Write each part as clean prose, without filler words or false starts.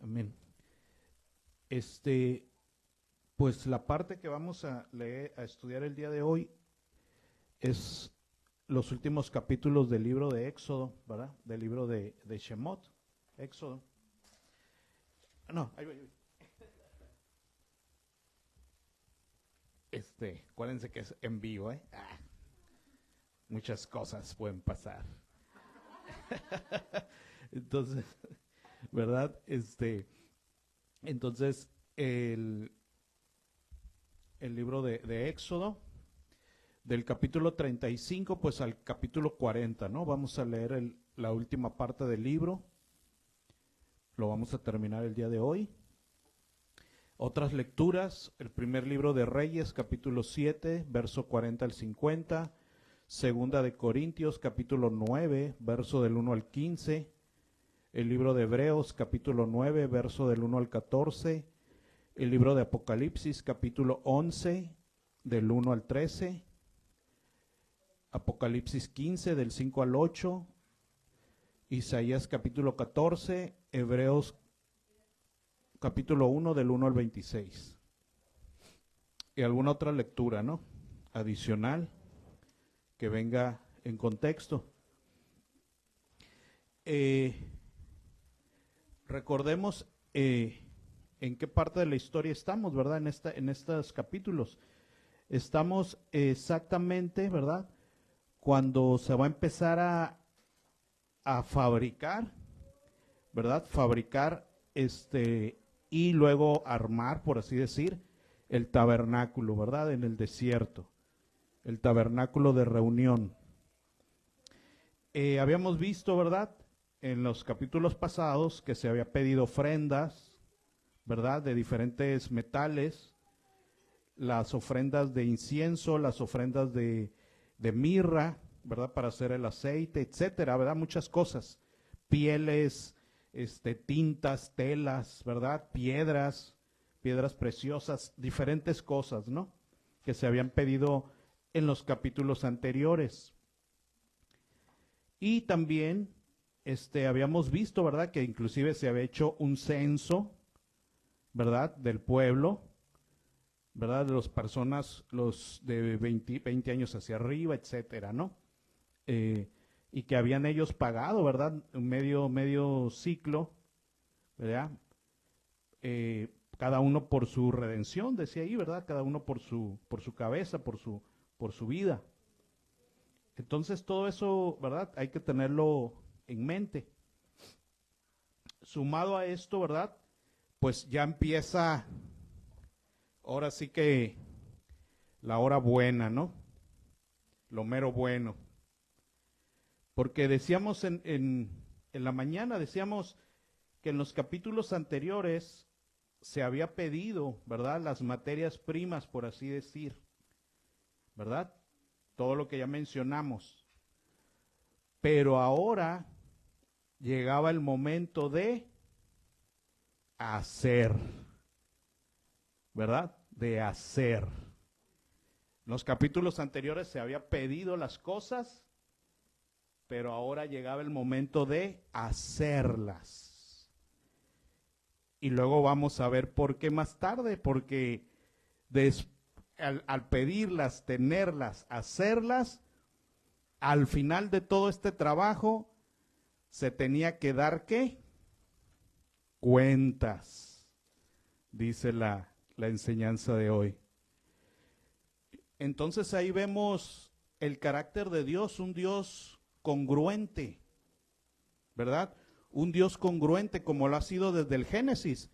Amén. Este, pues la parte que vamos a leer, a estudiar el día de hoy es los últimos capítulos del libro de Éxodo, ¿verdad? Del libro de Shemot, Éxodo. No, ahí voy. Acuérdense que es en vivo, ¿eh? Muchas cosas pueden pasar. Entonces, ¿verdad? Entonces, el libro de Éxodo, del capítulo 35 pues al capítulo 40, ¿no? Vamos a leer la última parte del libro, lo vamos a terminar el día de hoy. Otras lecturas, el primer libro de Reyes, capítulo 7, verso 40 al 50, segunda de Corintios, capítulo 9, verso del 1 al 15, el libro de Hebreos, capítulo 9, verso del 1 al 14, el libro de Apocalipsis, capítulo 11, del 1 al 13, Apocalipsis 15, del 5 al 8, Isaías capítulo 14, Hebreos capítulo 1, del 1 al 26. Y alguna otra lectura, ¿no? Adicional, que venga en contexto. Recordemos en qué parte de la historia estamos, ¿verdad? En estos capítulos. Estamos exactamente, ¿verdad? Cuando se va a empezar a fabricar, ¿verdad? Fabricar y luego armar, por así decir, el tabernáculo, ¿verdad? En el desierto, el tabernáculo de reunión. Habíamos visto, ¿verdad? En los capítulos pasados que se había pedido ofrendas, ¿verdad? De diferentes metales, las ofrendas de incienso, las ofrendas de mirra, ¿verdad? Para hacer el aceite, etcétera, ¿verdad? Muchas cosas, pieles, tintas, telas, ¿verdad? Piedras preciosas, diferentes cosas, ¿no? Que se habían pedido en los capítulos anteriores. Y también habíamos visto, ¿verdad? Que inclusive se había hecho un censo, ¿verdad? Del pueblo, ¿verdad? De las personas, los de 20 años hacia arriba, etcétera, ¿no? Y que habían ellos pagado, ¿verdad? Un medio ciclo, ¿verdad? Cada uno por su redención, decía ahí, ¿verdad? Cada uno por su cabeza, por su vida. Entonces todo eso, ¿verdad? Hay que tenerlo en mente. Sumado a esto, ¿verdad? Pues ya empieza, ahora sí que la hora buena, ¿no? Lo mero bueno. Porque decíamos en la mañana, decíamos que en los capítulos anteriores se había pedido, ¿verdad? Las materias primas, por así decir, ¿verdad? Todo lo que ya mencionamos. Pero ahora llegaba el momento de hacer, ¿verdad? De hacer. En los capítulos anteriores se había pedido las cosas, pero ahora llegaba el momento de hacerlas. Y luego vamos a ver por qué más tarde, porque al pedirlas, tenerlas, hacerlas, al final de todo este trabajo se tenía que dar ¿qué? Cuentas, dice la enseñanza de hoy. Entonces ahí vemos el carácter de Dios, un Dios congruente, ¿verdad? Un Dios congruente como lo ha sido desde el Génesis,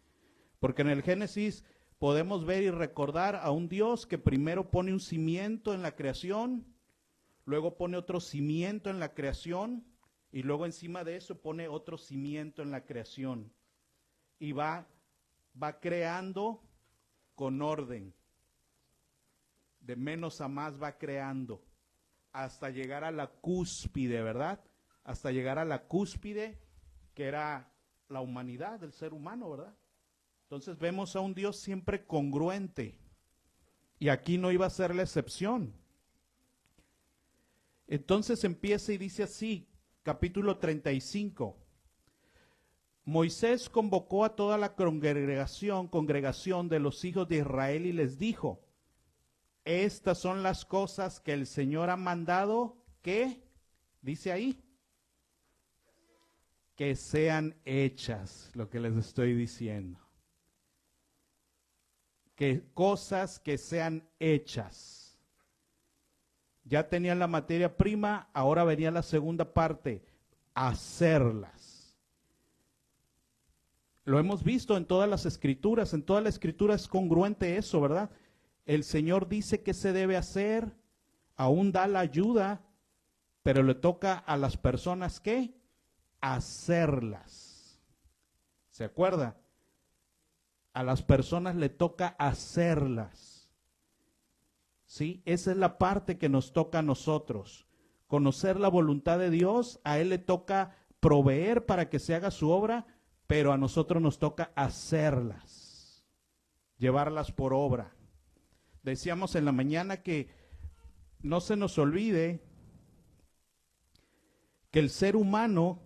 porque en el Génesis podemos ver y recordar a un Dios que primero pone un cimiento en la creación, luego pone otro cimiento en la creación y luego encima de eso pone otro cimiento en la creación y va creando con orden, de menos a más va creando hasta llegar a la cúspide, ¿verdad? Hasta llegar a la cúspide que era la humanidad, el ser humano, ¿verdad? Entonces vemos a un Dios siempre congruente y aquí no iba a ser la excepción. Entonces empieza y dice así, capítulo 35. Moisés convocó a toda la congregación de los hijos de Israel y les dijo, estas son las cosas que el Señor ha mandado que, dice ahí, que sean hechas, lo que les estoy diciendo. Que cosas que sean hechas. Ya tenían la materia prima, ahora venía la segunda parte, hacerlas. Lo hemos visto en todas las escrituras, en toda la escritura es congruente eso, ¿verdad? El Señor dice que se debe hacer, aún da la ayuda, pero le toca a las personas ¿qué? Hacerlas. ¿Se acuerda? A las personas le toca hacerlas. ¿Sí? Esa es la parte que nos toca a nosotros. Conocer la voluntad de Dios, a Él le toca proveer para que se haga su obra, pero a nosotros nos toca hacerlas, llevarlas por obra. Decíamos en la mañana que no se nos olvide que el ser humano,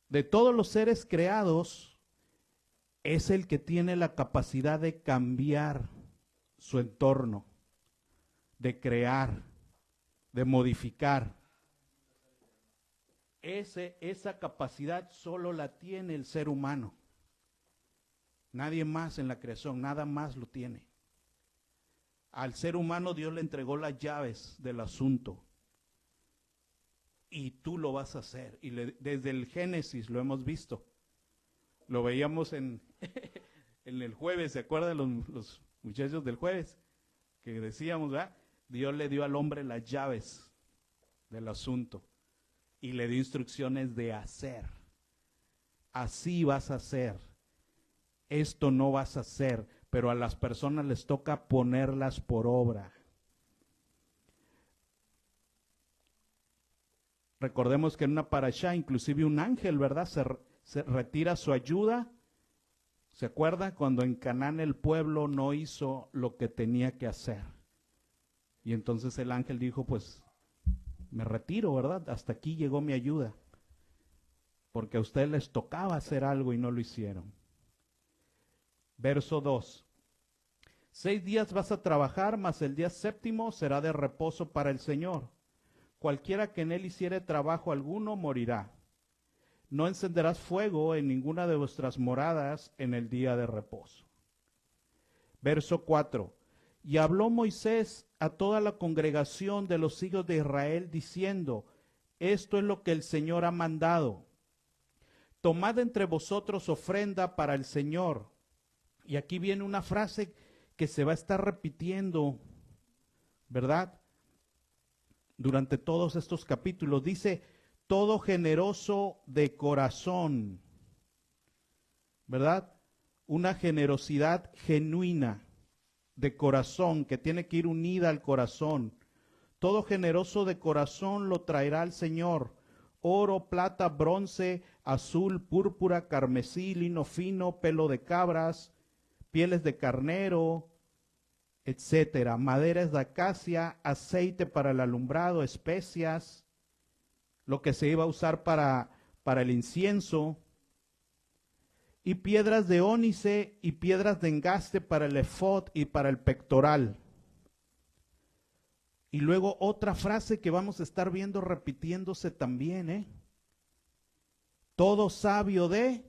de todos los seres creados, es el que tiene la capacidad de cambiar su entorno, de crear, de modificar. Esa capacidad solo la tiene el ser humano. Nadie más en la creación, nada más lo tiene. Al ser humano Dios le entregó las llaves del asunto. Y tú lo vas a hacer. Y desde el Génesis lo hemos visto. Lo veíamos en el jueves, ¿se acuerdan los muchachos del jueves? Que decíamos, ¿verdad? Dios le dio al hombre las llaves del asunto. Y le dio instrucciones de hacer. Así vas a hacer. Esto no vas a hacer, pero a las personas les toca ponerlas por obra. Recordemos que en una parashá, inclusive un ángel, ¿verdad? Se retira su ayuda. ¿Se acuerda? Cuando en Canaán el pueblo no hizo lo que tenía que hacer. Y entonces el ángel dijo, pues, me retiro, ¿verdad? Hasta aquí llegó mi ayuda. Porque a ustedes les tocaba hacer algo y no lo hicieron. Verso 2. 6 días vas a trabajar, mas el día séptimo será de reposo para el Señor. Cualquiera que en él hiciere trabajo alguno morirá. No encenderás fuego en ninguna de vuestras moradas en el día de reposo. Verso 4. Y habló Moisés a toda la congregación de los hijos de Israel diciendo, esto es lo que el Señor ha mandado. Tomad entre vosotros ofrenda para el Señor. Y aquí viene una frase que se va a estar repitiendo, ¿verdad? Durante todos estos capítulos. Dice, todo generoso de corazón, ¿verdad? Una generosidad genuina de corazón, que tiene que ir unida al corazón. Todo generoso de corazón lo traerá al Señor. Oro, plata, bronce, azul, púrpura, carmesí, lino fino, pelo de cabras, pieles de carnero, etcétera. Maderas de acacia, aceite para el alumbrado, especias, lo que se iba a usar para el incienso, y piedras de ónice y piedras de engaste para el efod y para el pectoral. Y luego otra frase que vamos a estar viendo repitiéndose también, todo sabio de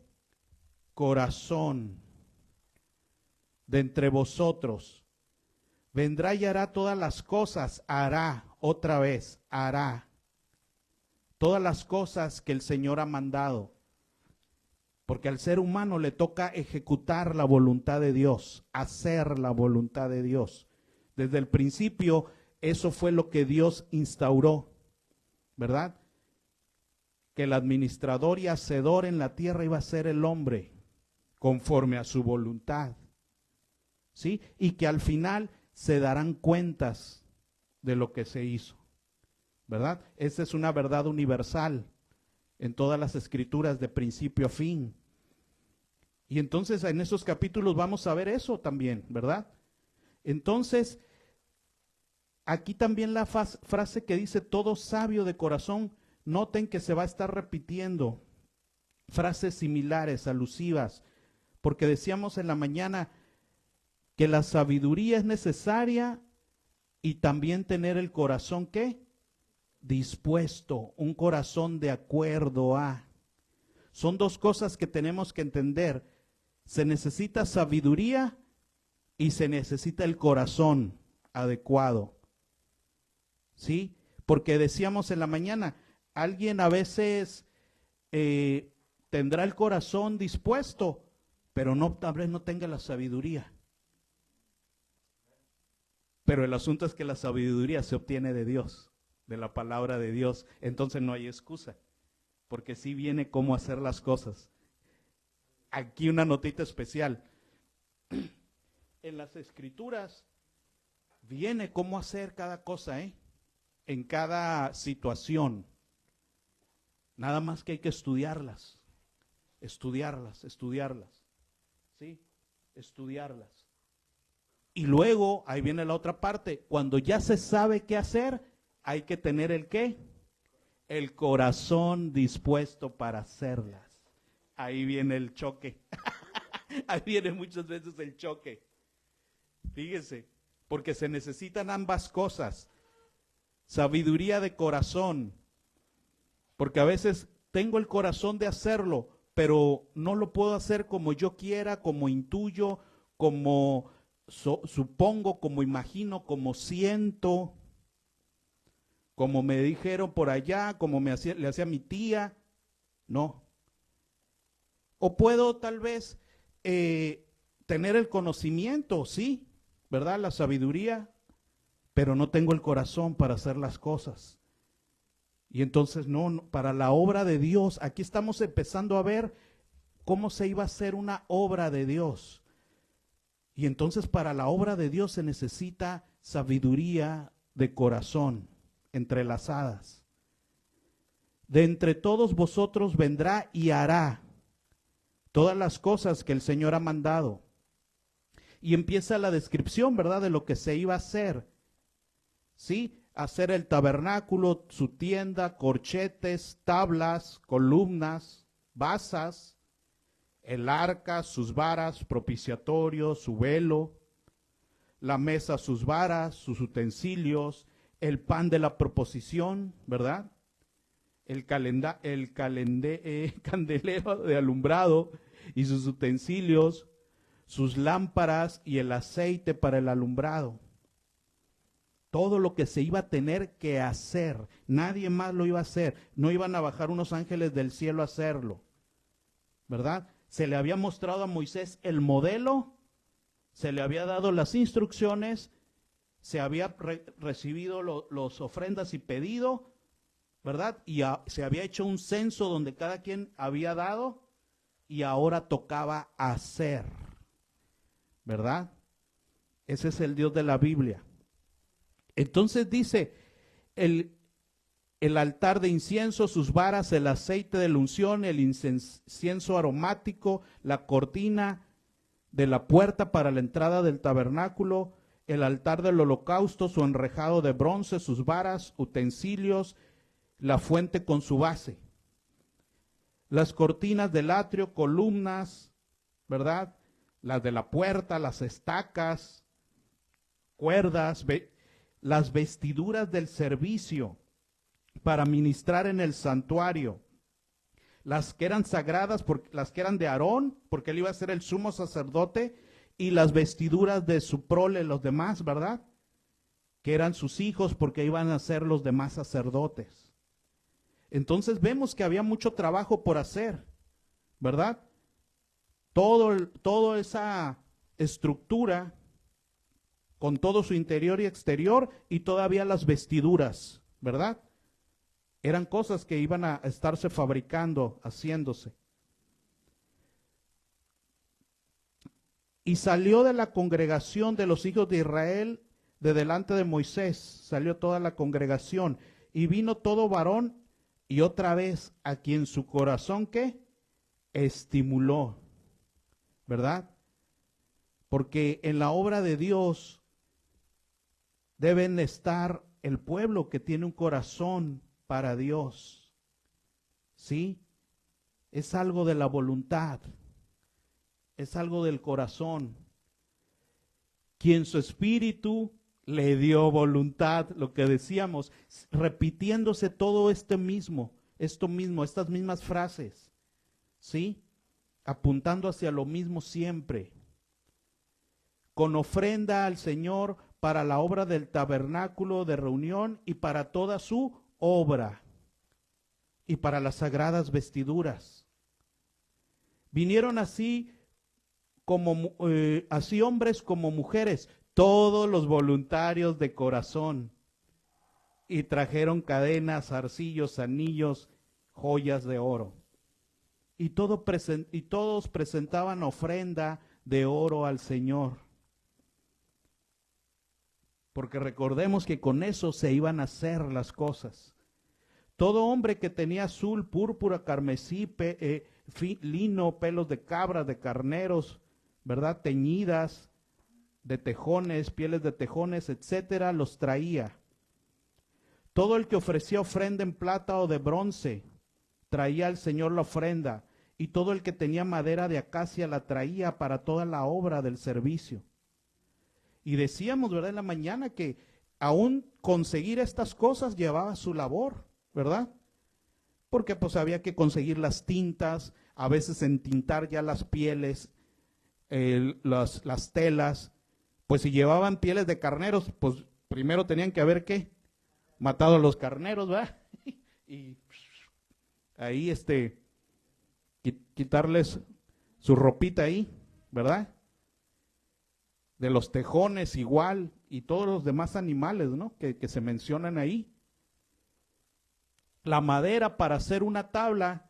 corazón, de entre vosotros, vendrá y hará todas las cosas, hará otra vez, hará todas las cosas que el Señor ha mandado. Porque al ser humano le toca ejecutar la voluntad de Dios, hacer la voluntad de Dios. Desde el principio, eso fue lo que Dios instauró, ¿verdad? Que el administrador y hacedor en la tierra iba a ser el hombre, conforme a su voluntad, ¿sí? Y que al final se darán cuentas de lo que se hizo, ¿verdad? Esa es una verdad universal en todas las escrituras de principio a fin. Y entonces en esos capítulos vamos a ver eso también, ¿verdad? Entonces, aquí también la frase que dice todo sabio de corazón, noten que se va a estar repitiendo frases similares, alusivas, porque decíamos en la mañana que la sabiduría es necesaria y también tener el corazón, ¿qué? Dispuesto, un corazón de acuerdo a. Son dos cosas que tenemos que entender. Se necesita sabiduría y se necesita el corazón adecuado. ¿Sí? Porque decíamos en la mañana, alguien a veces tendrá el corazón dispuesto, pero tal vez no tenga la sabiduría. Pero el asunto es que la sabiduría se obtiene de Dios, de la palabra de Dios. Entonces no hay excusa, porque sí viene cómo hacer las cosas. Aquí una notita especial. En las Escrituras viene cómo hacer cada cosa, en cada situación. Nada más que hay que estudiarlas, ¿sí? Estudiarlas. Y luego, ahí viene la otra parte, cuando ya se sabe qué hacer, hay que tener el qué, el corazón dispuesto para hacerlas. Ahí viene el choque, ahí viene muchas veces el choque. Fíjese, porque se necesitan ambas cosas, sabiduría de corazón, porque a veces tengo el corazón de hacerlo, pero no lo puedo hacer como yo quiera, como intuyo, como supongo, como imagino, como siento, como me dijeron por allá, como le hacía mi tía. No. O puedo tal vez tener el conocimiento, sí, ¿verdad? La sabiduría, pero no tengo el corazón para hacer las cosas. Y entonces no, para la obra de Dios, aquí estamos empezando a ver cómo se iba a hacer una obra de Dios. Y entonces para la obra de Dios se necesita sabiduría de corazón, entrelazadas. De entre todos vosotros vendrá y hará todas las cosas que el Señor ha mandado. Y empieza la descripción, ¿verdad?, de lo que se iba a hacer. ¿Sí? Hacer el tabernáculo, su tienda, corchetes, tablas, columnas, basas, el arca, sus varas, propiciatorio, su velo, la mesa, sus varas, sus utensilios, el pan de la proposición, ¿verdad? El candelero de alumbrado y sus utensilios, sus lámparas y el aceite para el alumbrado. Todo lo que se iba a tener que hacer, nadie más lo iba a hacer, no iban a bajar unos ángeles del cielo a hacerlo, ¿verdad? Se le había mostrado a Moisés el modelo, se le había dado las instrucciones, se había recibido los ofrendas y pedido, ¿verdad? Y se había hecho un censo donde cada quien había dado y ahora tocaba hacer, ¿verdad? Ese es el Dios de la Biblia. Entonces dice, el altar de incienso, sus varas, el aceite de la unción, el incienso aromático, la cortina de la puerta para la entrada del tabernáculo, el altar del holocausto, su enrejado de bronce, sus varas, utensilios, la fuente con su base, las cortinas del atrio, columnas, ¿verdad? Las de la puerta, las estacas, cuerdas, las vestiduras del servicio para ministrar en el santuario, las que eran sagradas, las que eran de Aarón, porque él iba a ser el sumo sacerdote, y las vestiduras de su prole, los demás, ¿verdad? Que eran sus hijos, porque iban a ser los demás sacerdotes. Entonces vemos que había mucho trabajo por hacer, ¿verdad? Toda esa estructura con todo su interior y exterior, y todavía las vestiduras, ¿verdad? Eran cosas que iban a estarse fabricando, haciéndose. Y salió de la congregación de los hijos de Israel, de delante de Moisés, salió toda la congregación, y vino todo varón, y otra vez a quien su corazón, ¿qué? Estimuló, ¿verdad? Porque en la obra de Dios deben estar el pueblo que tiene un corazón para Dios, ¿sí? es algo de la voluntad, es algo del corazón. Quien su espíritu le dio voluntad, lo que decíamos, repitiéndose todo esto mismo, estas mismas frases, ¿sí? Apuntando hacia lo mismo siempre. Con ofrenda al Señor para la obra del tabernáculo de reunión y para toda su obra y para las sagradas vestiduras. Vinieron así así hombres como mujeres, todos los voluntarios de corazón, y trajeron cadenas, zarcillos, anillos, joyas de oro. Y todos presentaban ofrenda de oro al Señor. Porque recordemos que con eso se iban a hacer las cosas. Todo hombre que tenía azul, púrpura, carmesí, lino, pelos de cabras, de carneros, ¿verdad? Teñidas de tejones, pieles de tejones, etcétera, los traía. Todo el que ofrecía ofrenda en plata o de bronce, traía al Señor la ofrenda, y todo el que tenía madera de acacia la traía para toda la obra del servicio. Y decíamos, ¿verdad?, en la mañana que aún conseguir estas cosas llevaba su labor, ¿verdad? Porque pues había que conseguir las tintas, a veces entintar ya las pieles, las telas. Pues si llevaban pieles de carneros, pues primero tenían que haber, ¿qué? Matado a los carneros, ¿verdad? Y ahí quitarles su ropita ahí, ¿verdad? De los tejones igual, y todos los demás animales, ¿no?, que se mencionan ahí. La madera para hacer una tabla,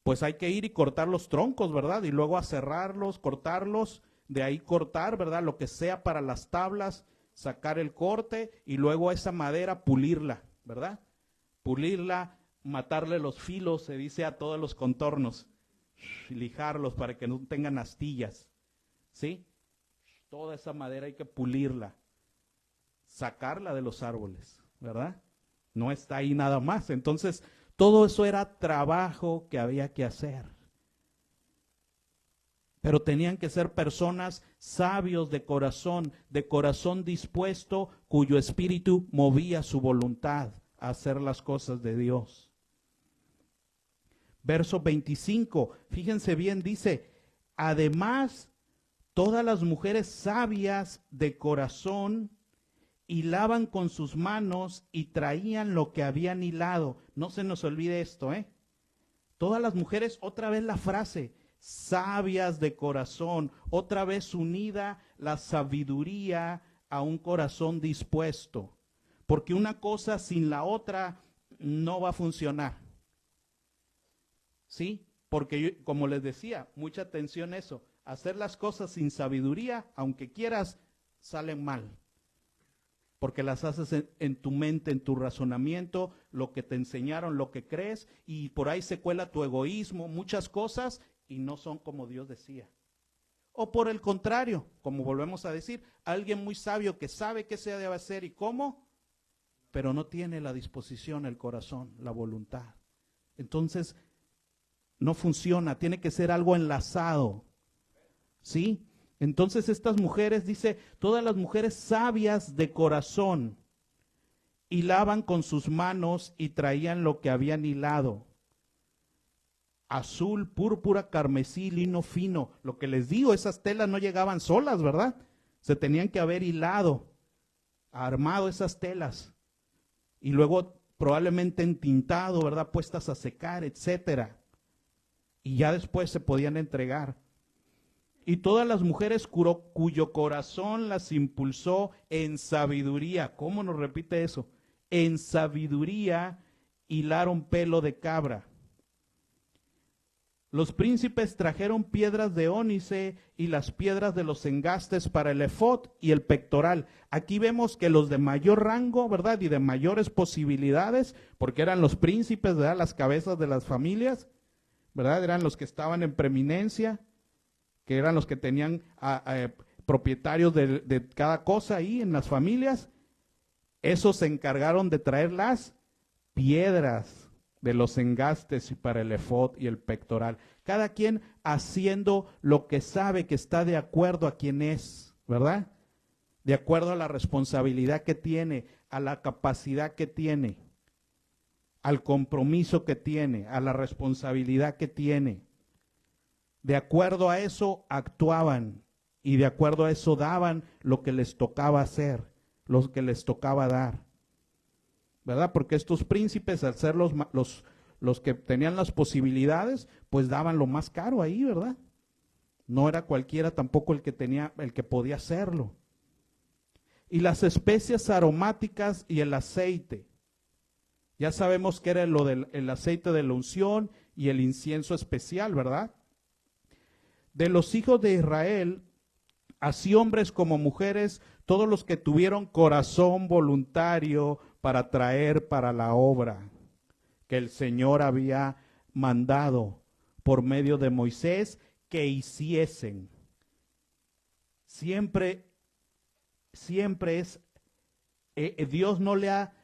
pues hay que ir y cortar los troncos, ¿verdad? Y luego aserrarlos, cortarlos, de ahí cortar, ¿verdad? Lo que sea para las tablas, sacar el corte y luego esa madera pulirla, ¿verdad? Pulirla, matarle los filos, se dice, a todos los contornos, lijarlos para que no tengan astillas, ¿sí? Toda esa madera hay que pulirla, sacarla de los árboles, ¿verdad? No está ahí nada más. Entonces, todo eso era trabajo que había que hacer. Pero tenían que ser personas sabios de corazón dispuesto, cuyo espíritu movía su voluntad a hacer las cosas de Dios. Verso 25, fíjense bien, dice, además, todas las mujeres sabias de corazón hilaban con sus manos y traían lo que habían hilado. No se nos olvide esto, ¿eh? Todas las mujeres, otra vez la frase, sabias de corazón, otra vez unida la sabiduría a un corazón dispuesto. Porque una cosa sin la otra no va a funcionar. ¿Sí? Porque como les decía, mucha atención a eso. Hacer las cosas sin sabiduría, aunque quieras, salen mal. Porque las haces en tu mente, en tu razonamiento, lo que te enseñaron, lo que crees, y por ahí se cuela tu egoísmo, muchas cosas, y no son como Dios decía. O por el contrario, como volvemos a decir, alguien muy sabio que sabe qué se debe hacer y cómo, pero no tiene la disposición, el corazón, la voluntad. Entonces, no funciona, tiene que ser algo enlazado, ¿sí? Entonces estas mujeres, dice, todas las mujeres sabias de corazón, hilaban con sus manos y traían lo que habían hilado. Azul, púrpura, carmesí, lino fino. Lo que les digo, esas telas no llegaban solas, ¿verdad? Se tenían que haber hilado, armado esas telas. Y luego probablemente entintado, ¿verdad? Puestas a secar, etcétera. Y ya después se podían entregar. Y todas las mujeres cuyo corazón las impulsó en sabiduría. ¿Cómo nos repite eso? En sabiduría hilaron pelo de cabra. Los príncipes trajeron piedras de ónice y las piedras de los engastes para el efod y el pectoral. Aquí vemos que los de mayor rango, ¿verdad? Y de mayores posibilidades, porque eran los príncipes, ¿verdad? Las cabezas de las familias, ¿verdad? Eran los que estaban en preeminencia, que eran los que tenían propietarios de cada cosa ahí en las familias. Esos se encargaron de traer las piedras de los engastes y para el efod y el pectoral. Cada quien haciendo lo que sabe que está de acuerdo a quien es, ¿verdad? De acuerdo a la responsabilidad que tiene, a la capacidad que tiene, al compromiso que tiene, a la responsabilidad que tiene. De acuerdo a eso actuaban y de acuerdo a eso daban lo que les tocaba hacer, lo que les tocaba dar, ¿verdad? Porque estos príncipes, al ser los que tenían las posibilidades, pues daban lo más caro ahí, ¿verdad? No era cualquiera tampoco el que podía hacerlo. Y las especias aromáticas y el aceite. Ya sabemos que era el aceite de la unción y el incienso especial, ¿verdad? De los hijos de Israel, así hombres como mujeres, todos los que tuvieron corazón voluntario para traer para la obra que el Señor había mandado por medio de Moisés que hiciesen. Siempre es, Dios no le ha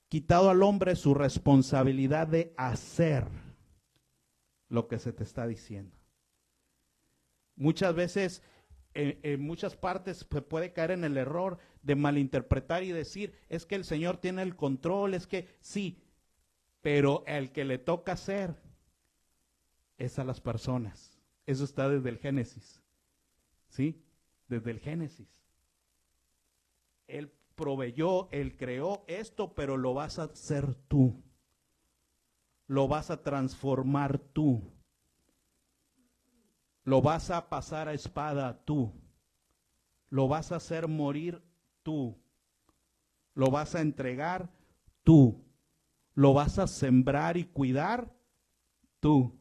quitado al hombre su responsabilidad de hacer lo que se te está diciendo. Muchas veces, en muchas partes se puede caer en el error de malinterpretar y decir, es que el Señor tiene el control, es que sí, pero el que le toca hacer es a las personas. Eso está desde el Génesis, ¿sí? Desde el Génesis. Él proveyó, Él creó esto, pero lo vas a hacer tú. Lo vas a transformar tú. Lo vas a pasar a espada tú. Lo vas a hacer morir tú. Lo vas a entregar tú. Lo vas a sembrar y cuidar tú.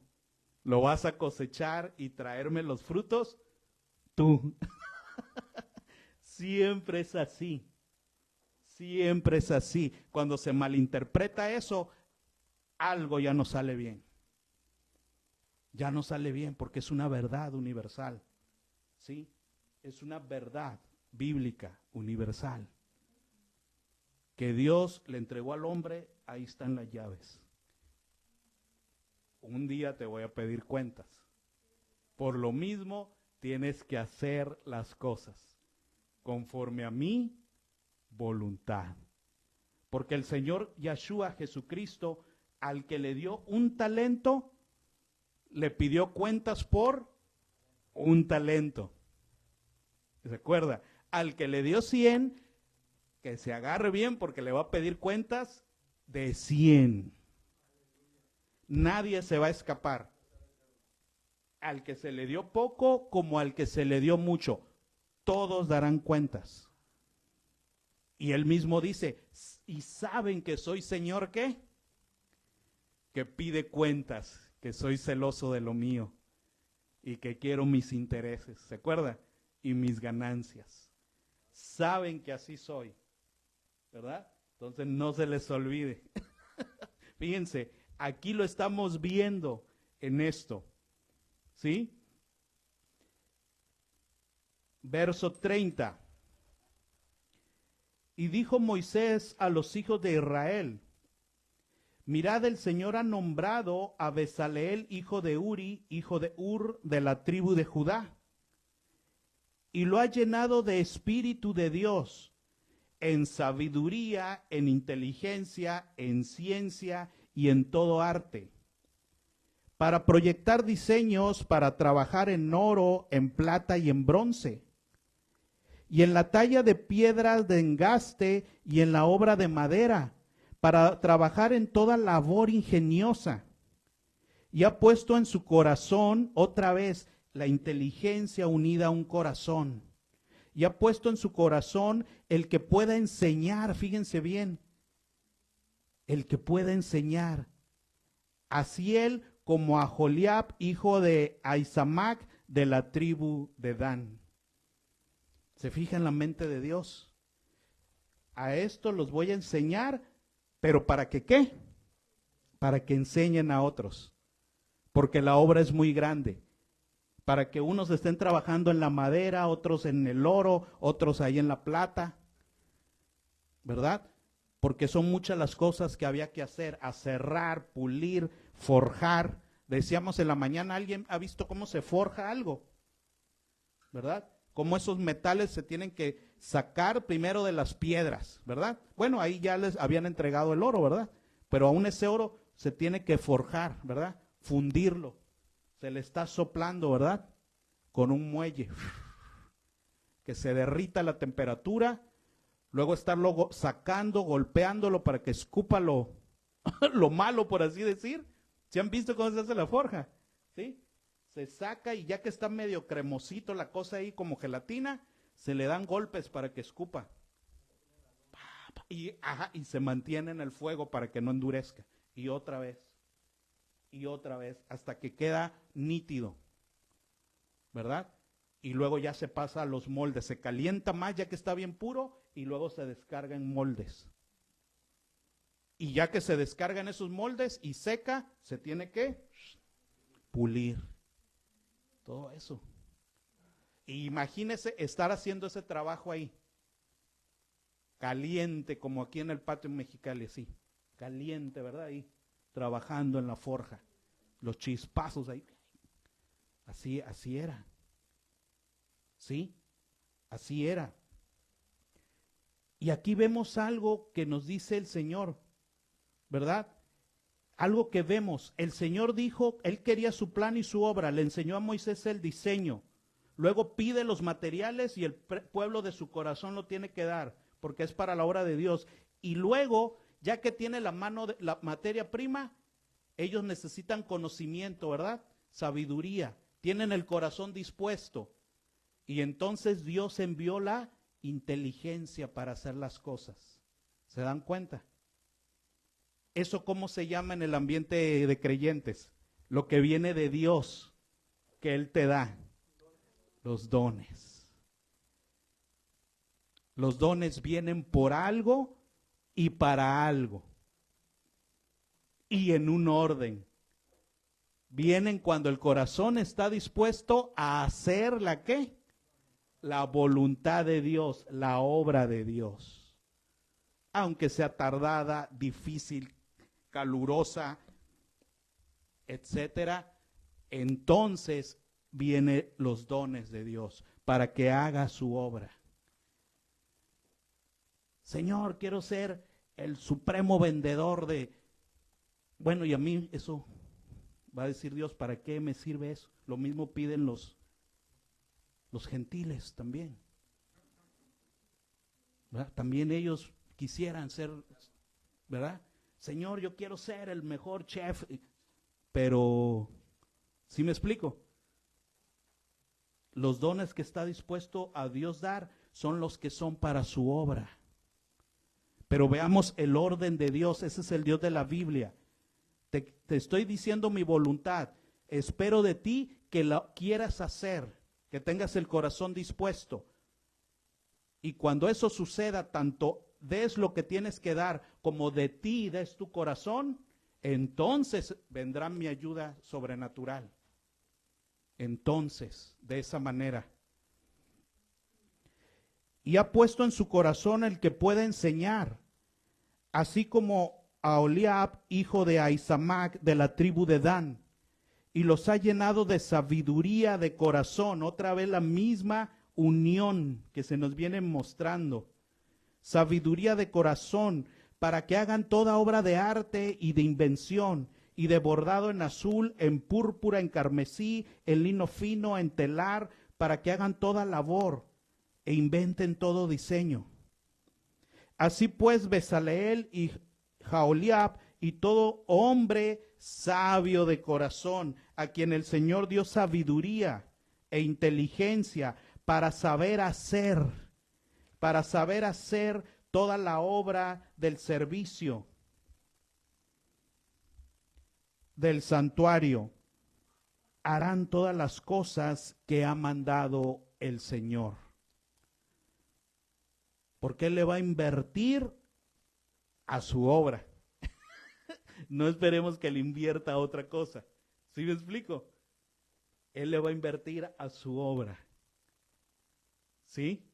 Lo vas a cosechar y traerme los frutos tú. Siempre es así. Siempre es así. Cuando se malinterpreta eso, algo ya no sale bien. Ya no sale bien porque es una verdad universal. ¿Sí? Es una verdad bíblica universal. Que Dios le entregó al hombre, ahí están las llaves. Un día te voy a pedir cuentas. Por lo mismo, tienes que hacer las cosas conforme a mi voluntad. Porque el Señor Yahshua Jesucristo, al que le dio un talento, le pidió cuentas por un talento. ¿Se acuerda? Al que le dio 100, que se agarre bien porque le va a pedir cuentas de 100. Nadie se va a escapar. Al que se le dio poco como al que se le dio mucho, todos darán cuentas. Y él mismo dice, ¿y saben que soy Señor qué? Que pide cuentas, que soy celoso de lo mío y que quiero mis intereses, ¿se acuerda? Y mis ganancias. Saben que así soy, ¿verdad? Entonces no se les olvide. Fíjense, aquí lo estamos viendo en esto, ¿sí? Verso 30. Y dijo Moisés a los hijos de Israel, mirad, el Señor ha nombrado a Bezaleel, hijo de Uri, hijo de Ur, de la tribu de Judá, y lo ha llenado de espíritu de Dios, en sabiduría, en inteligencia, en ciencia y en todo arte, para proyectar diseños, para trabajar en oro, en plata y en bronce, y en la talla de piedras de engaste y en la obra de madera, para trabajar en toda labor ingeniosa. Y ha puesto en su corazón, otra vez, la inteligencia unida a un corazón. Y ha puesto en su corazón el que pueda enseñar, fíjense bien, el que pueda enseñar. Así él como a Joliab, hijo de Ahisamac, de la tribu de Dan. ¿Se fija en la mente de Dios? A esto los voy a enseñar, pero ¿para que qué? Para que enseñen a otros, porque la obra es muy grande. Para que unos estén trabajando en la madera, otros en el oro, otros ahí en la plata, ¿verdad? porque son muchas las cosas que había que hacer, aserrar, pulir, forjar. Decíamos en la mañana, ¿alguien ha visto cómo se forja algo? ¿Verdad? Cómo esos metales se tienen que sacar primero de las piedras, ¿verdad? Bueno, ahí ya les habían entregado el oro, ¿verdad? Pero aún ese oro se tiene que forjar, ¿verdad? Fundirlo. Se le está soplando, ¿verdad? Con un muelle. Que se derrita la temperatura, luego estarlo sacando, golpeándolo para que escupa lo malo, por así decir. ¿Sí han visto cómo se hace la forja? ¿Sí? Se saca y ya que está medio cremosito la cosa ahí como gelatina, se le dan golpes para que escupa. Y se mantiene en el fuego para que no endurezca. Y otra vez, hasta que queda nítido, ¿verdad? Y luego ya se pasa a los moldes, se calienta más ya que está bien puro y luego se descarga en moldes. Y ya que se descarga en esos moldes y seca, se tiene que pulir. Todo eso. Y imagínese estar haciendo ese trabajo ahí, caliente, como aquí en el patio en Mexicali, así, caliente, ¿verdad? Ahí, trabajando en la forja, los chispazos ahí. Así era. ¿Sí? Así era. Y aquí vemos algo que nos dice el Señor, ¿verdad? Algo que vemos. El Señor dijo, Él quería su plan y su obra, le enseñó a Moisés el diseño. Luego pide los materiales y el pueblo de su corazón lo tiene que dar, porque es para la obra de Dios. Y luego, ya que tiene la mano, la materia prima, ellos necesitan conocimiento, ¿verdad? Sabiduría. Tienen el corazón dispuesto. Y entonces Dios envió la inteligencia para hacer las cosas. ¿Se dan cuenta? ¿Eso cómo se llama en el ambiente de creyentes? Lo que viene de Dios, que Él te da. Los dones. Los dones vienen por algo y para algo. Y en un orden. Vienen cuando el corazón está dispuesto a hacer la ¿qué? La voluntad de Dios, la obra de Dios. Aunque sea tardada, difícil, calurosa, etcétera, entonces vienen los dones de Dios para que haga su obra. Señor, quiero ser el supremo vendedor de... Bueno, y a mí eso, va a decir Dios, ¿para qué me sirve eso? Lo mismo piden los gentiles también. ¿Verdad? También ellos quisieran ser, ¿verdad? Señor, yo quiero ser el mejor chef, pero, ¿sí me explico? Los dones que está dispuesto a Dios dar son los que son para su obra. Pero veamos el orden de Dios, ese es el Dios de la Biblia. Te estoy diciendo mi voluntad, espero de ti que lo quieras hacer, que tengas el corazón dispuesto. Y cuando eso suceda, tanto des lo que tienes que dar, como de ti des tu corazón, entonces vendrá mi ayuda sobrenatural. Entonces, de esa manera. Y ha puesto en su corazón el que pueda enseñar, así como a Oliab, hijo de Ahisamac, de la tribu de Dan, y los ha llenado de sabiduría de corazón. Otra vez la misma unión que se nos viene mostrando. Sabiduría de corazón, para que hagan toda obra de arte y de invención, y de bordado en azul, en púrpura, en carmesí, en lino fino, en telar, para que hagan toda labor e inventen todo diseño. Así pues, Bezaleel y Aholiab y todo hombre sabio de corazón, a quien el Señor dio sabiduría e inteligencia para saber hacer toda la obra del servicio del santuario, harán todas las cosas que ha mandado el Señor. Porque Él le va a invertir a su obra. No esperemos que le invierta a otra cosa. ¿Sí me explico? Él le va a invertir a su obra. ¿Sí?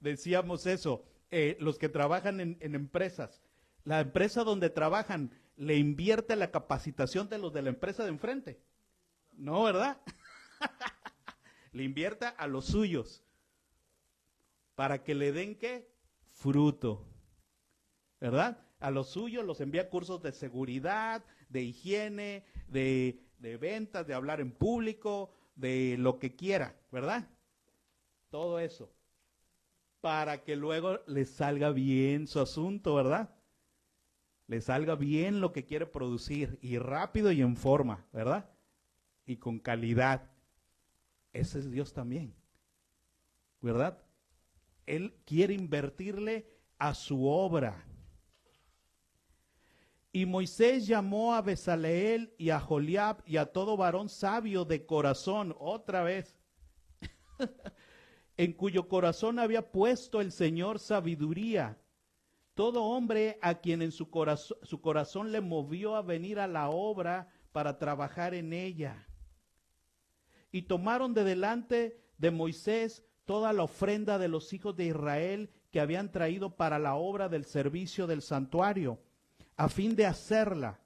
Decíamos eso. los que trabajan en empresas. La empresa donde trabajan le invierte la capacitación de los de la empresa de enfrente. No, ¿verdad? Le invierte a los suyos para que le den ¿qué? Fruto, ¿verdad? A los suyos los envía cursos de seguridad, de higiene, de ventas, de hablar en público, de lo que quiera, ¿verdad? Todo eso, para que luego les salga bien su asunto, ¿verdad? Le salga bien lo que quiere producir, y rápido y en forma, ¿verdad? Y con calidad. Ese es Dios también, ¿verdad? Él quiere invertirle a su obra. Y Moisés llamó a Bezaleel y a Joliab y a todo varón sabio de corazón, otra vez, en cuyo corazón había puesto el Señor sabiduría. Todo hombre a quien en su corazón le movió a venir a la obra para trabajar en ella. Y tomaron de delante de Moisés toda la ofrenda de los hijos de Israel que habían traído para la obra del servicio del santuario, a fin de hacerla.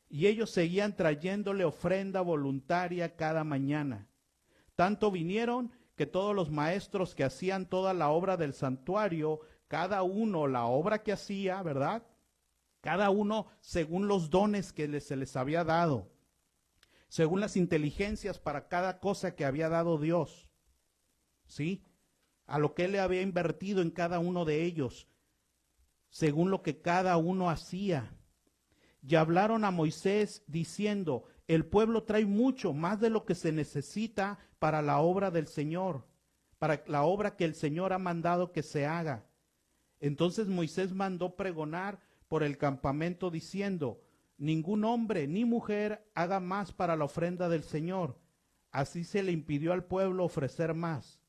Y ellos seguían trayéndole ofrenda voluntaria cada mañana. Tanto vinieron que todos los maestros que hacían toda la obra del santuario, cada uno la obra que hacía, ¿verdad? Cada uno según los dones que se les había dado, según las inteligencias para cada cosa que había dado Dios, ¿sí? A lo que Él le había invertido en cada uno de ellos, según lo que cada uno hacía. Y hablaron a Moisés diciendo: el pueblo trae mucho más de lo que se necesita para la obra del Señor, para la obra que el Señor ha mandado que se haga. Entonces Moisés mandó pregonar por el campamento diciendo: ningún hombre ni mujer haga más para la ofrenda del Señor. Así se le impidió al pueblo ofrecer más,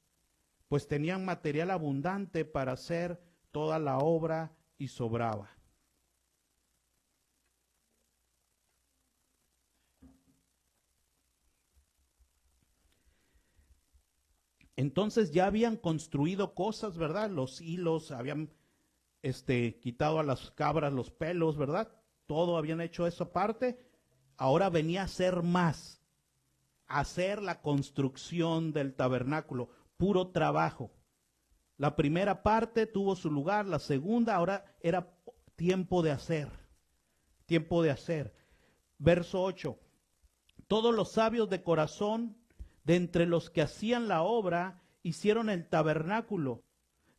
pues tenían material abundante para hacer toda la obra y sobraba. Entonces ya habían construido cosas, ¿verdad? Los hilos, habían quitado a las cabras los pelos, ¿verdad? Todo habían hecho esa parte. Ahora venía a hacer más, a hacer la construcción del tabernáculo, puro trabajo. La primera parte tuvo su lugar, la segunda ahora era tiempo de hacer, tiempo de hacer. Verso 8, todos los sabios de corazón de entre los que hacían la obra hicieron el tabernáculo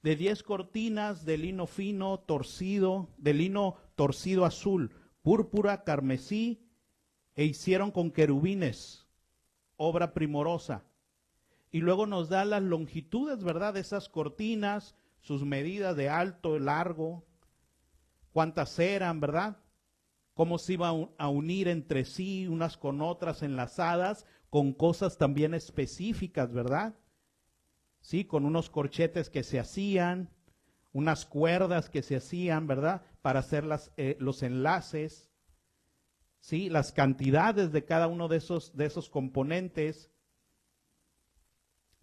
de 10 cortinas de lino fino torcido, de lino torcido azul, púrpura, carmesí, e hicieron con querubines, obra primorosa. Y luego nos da las longitudes, ¿verdad?, de esas cortinas, sus medidas de alto, largo, cuántas eran, ¿verdad? Cómo se iban a unir entre sí, unas con otras, enlazadas, con cosas también específicas, ¿verdad? Sí, con unos corchetes que se hacían, unas cuerdas que se hacían, ¿verdad? Para hacer los enlaces, sí, las cantidades de cada uno de esos componentes.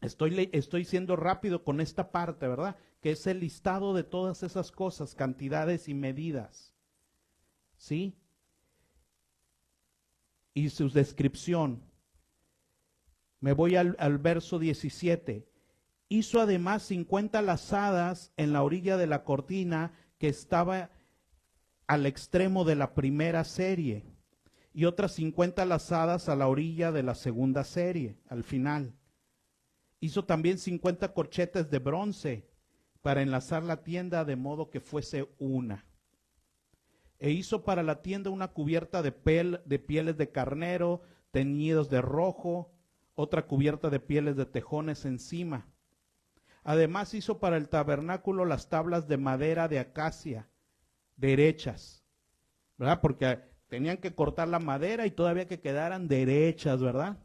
Estoy siendo rápido con esta parte, ¿verdad? Que es el listado de todas esas cosas, cantidades y medidas, ¿sí? Y su descripción. Me voy al verso 17. Hizo además 50 lazadas en la orilla de la cortina que estaba al extremo de la primera serie, y otras 50 lazadas a la orilla de la segunda serie, al final. Hizo también 50 corchetes de bronce para enlazar la tienda de modo que fuese una. E hizo para la tienda una cubierta de pieles de carnero teñidos de rojo, otra cubierta de pieles de tejones encima. Además hizo para el tabernáculo las tablas de madera de acacia, derechas, ¿verdad? Porque tenían que cortar la madera y todavía que quedaran derechas, ¿verdad?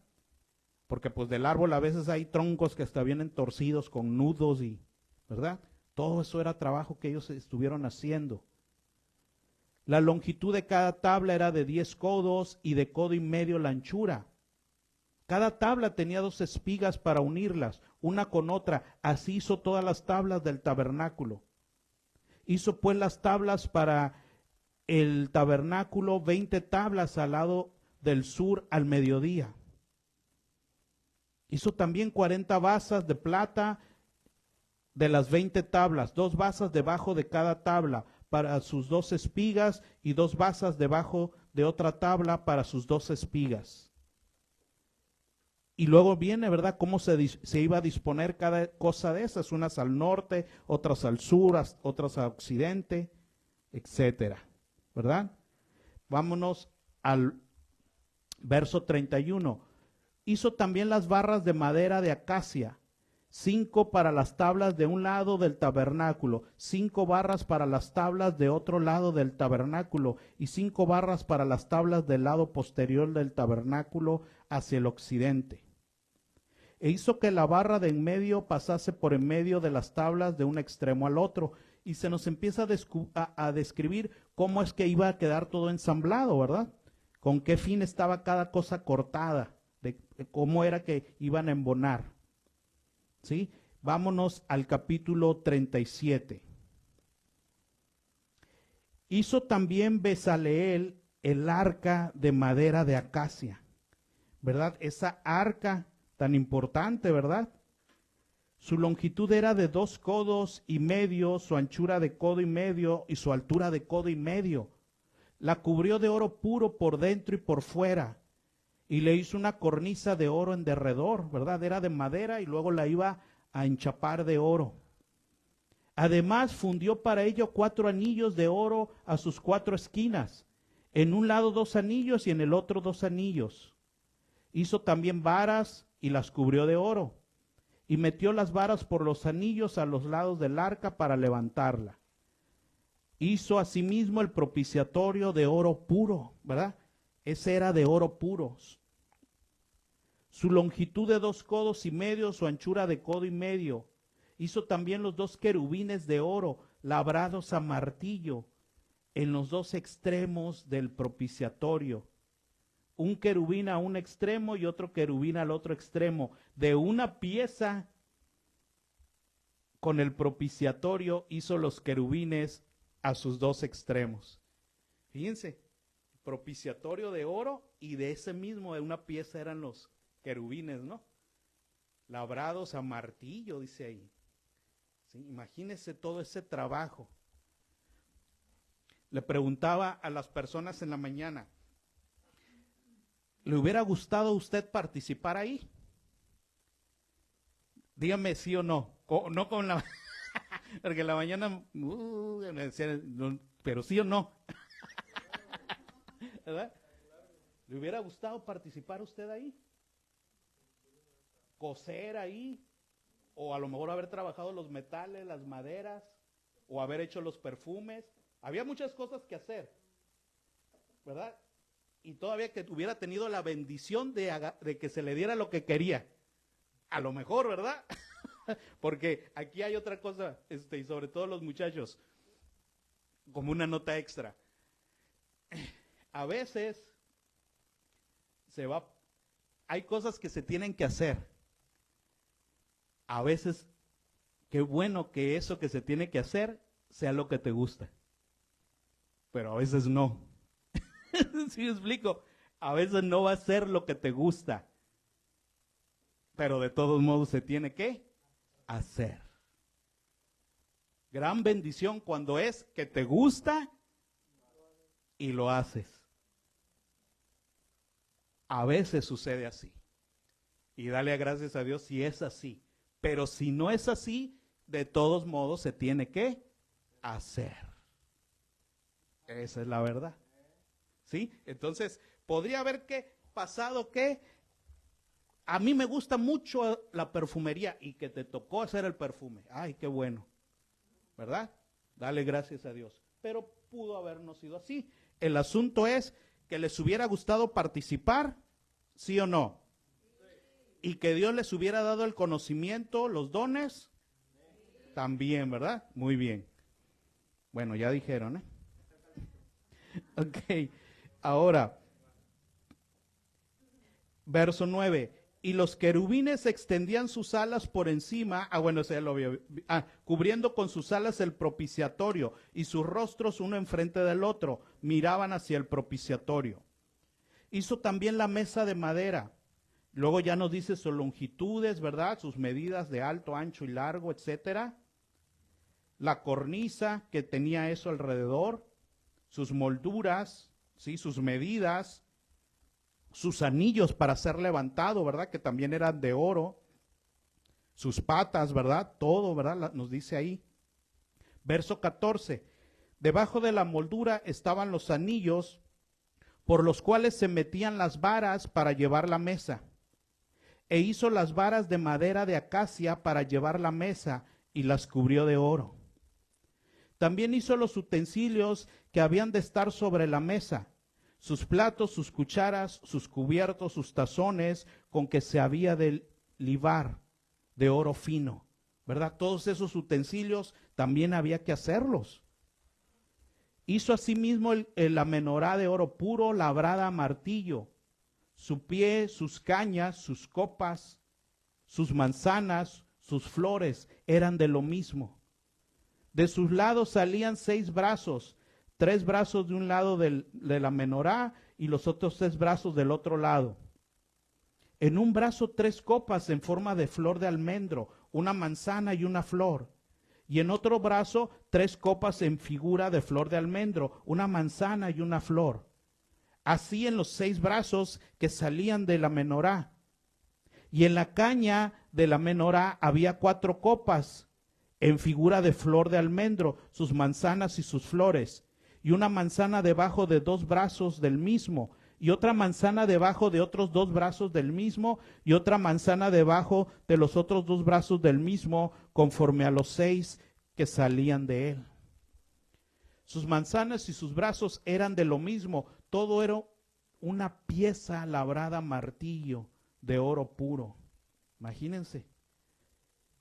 Porque pues del árbol a veces hay troncos que hasta vienen torcidos con nudos y, ¿verdad? Todo eso era trabajo que ellos estuvieron haciendo. La longitud de cada tabla era de 10 codos y de codo y medio la anchura. Cada tabla tenía 2 espigas para unirlas, una con otra. Así hizo todas las tablas del tabernáculo. Hizo pues las tablas para el tabernáculo, 20 tablas al lado del sur al mediodía. Hizo también 40 basas de plata de las 20 tablas, 2 basas debajo de cada tabla para sus 2 espigas y 2 basas debajo de otra tabla para sus 2 espigas. Y luego viene, ¿verdad?, cómo se iba a disponer cada cosa de esas, unas al norte, otras al sur, otras al occidente, etcétera, ¿verdad? Vámonos al verso 31. Hizo también las barras de madera de acacia, 5 para las tablas de un lado del tabernáculo, 5 barras para las tablas de otro lado del tabernáculo y 5 barras para las tablas del lado posterior del tabernáculo hacia el occidente. E hizo que la barra de en medio pasase por en medio de las tablas de un extremo al otro. Y se nos empieza a describir cómo es que iba a quedar todo ensamblado, ¿verdad? Con qué fin estaba cada cosa cortada, de cómo era que iban a embonar. ¿Sí? Vámonos al capítulo 37. Hizo también Bezaleel el arca de madera de acacia, ¿verdad? Esa arca tan importante, ¿verdad? Su longitud era de 2 codos y medio, su anchura de codo y medio y su altura de codo y medio. La cubrió de oro puro por dentro y por fuera y le hizo una cornisa de oro en derredor, ¿verdad? Era de madera y luego la iba a enchapar de oro. Además fundió para ello 4 anillos de oro a sus 4 esquinas, en un lado 2 anillos y en el otro 2 anillos. Hizo también varas y las cubrió de oro, y metió las varas por los anillos a los lados del arca para levantarla. Hizo asimismo el propiciatorio de oro puro, ¿verdad? Ese era de oro puro. Su longitud de 2 codos y medio, su anchura de codo y medio. Hizo también los 2 querubines de oro, labrados a martillo, en los 2 extremos del propiciatorio. Un querubín a un extremo y otro querubín al otro extremo. De una pieza con el propiciatorio hizo los querubines a sus 2 extremos. Fíjense, propiciatorio de oro y de ese mismo, de una pieza eran los querubines, ¿no? Labrados a martillo, dice ahí. ¿Sí? Imagínense todo ese trabajo. Le preguntaba a las personas en la mañana, ¿le hubiera gustado a usted participar ahí? Dígame sí o no. No con la... Porque en la mañana... me decían, pero sí o no. ¿Verdad? ¿Le hubiera gustado participar usted ahí? Coser ahí, o a lo mejor haber trabajado los metales, las maderas, o haber hecho los perfumes. Había muchas cosas que hacer, ¿verdad? Y todavía que hubiera tenido la bendición de que se le diera lo que quería. A lo mejor, ¿verdad? Porque aquí hay otra cosa, y sobre todo los muchachos, como una nota extra. A veces hay cosas que se tienen que hacer. A veces, qué bueno que eso que se tiene que hacer sea lo que te gusta. Pero a veces no. ¿Sí me explico? A veces no va a ser lo que te gusta. Pero de todos modos se tiene que hacer. Gran bendición cuando es que te gusta y lo haces. A veces sucede así. Y dale gracias a Dios si es así. Pero si no es así, de todos modos se tiene que hacer. Esa es la verdad. ¿Sí? Entonces, podría haber pasado que a mí me gusta mucho la perfumería y que te tocó hacer el perfume. Ay, qué bueno. ¿Verdad? Dale gracias a Dios. Pero pudo habernos sido así. El asunto es que les hubiera gustado participar, ¿sí o no? Y que Dios les hubiera dado el conocimiento, los dones, también, ¿verdad? Muy bien. Bueno, ya dijeron, ¿eh? Ok, ahora, verso 9. Y los querubines extendían sus alas por encima, bueno, ese ya lo vio, cubriendo con sus alas el propiciatorio, y sus rostros uno enfrente del otro, miraban hacia el propiciatorio. Hizo también la mesa de madera. Luego ya nos dice sus longitudes, ¿verdad? Sus medidas de alto, ancho y largo, etcétera. La cornisa que tenía eso alrededor, sus molduras, ¿sí? Sus medidas, sus anillos para ser levantado, ¿verdad? Que también eran de oro, sus patas, ¿verdad? Todo, ¿verdad? Nos dice ahí. Verso 14. Debajo de la moldura estaban los anillos por los cuales se metían las varas para llevar la mesa. E hizo las varas de madera de acacia para llevar la mesa y las cubrió de oro. También hizo los utensilios que habían de estar sobre la mesa, sus platos, sus cucharas, sus cubiertos, sus tazones, con que se había de libar de oro fino, ¿verdad? Todos esos utensilios también había que hacerlos. Hizo asimismo la menorá de oro puro, labrada a martillo, su pie, sus cañas, sus copas, sus manzanas, sus flores, eran de lo mismo. De sus lados salían 6 brazos, 3 brazos de un lado de la menorá y los otros 3 brazos del otro lado. En un brazo 3 copas en forma de flor de almendro, una manzana y una flor. Y en otro brazo 3 copas en figura de flor de almendro, una manzana y una flor. Así en los 6 brazos que salían de la menorá. Y en la caña de la menorá había 4 copas en figura de flor de almendro, sus manzanas y sus flores. Y una manzana debajo de 2 brazos del mismo, y otra manzana debajo de otros 2 brazos del mismo, y otra manzana debajo de los otros 2 brazos del mismo, conforme a los 6 que salían de él. Sus manzanas y sus brazos eran de lo mismo, todo era una pieza labrada a martillo de oro puro. Imagínense.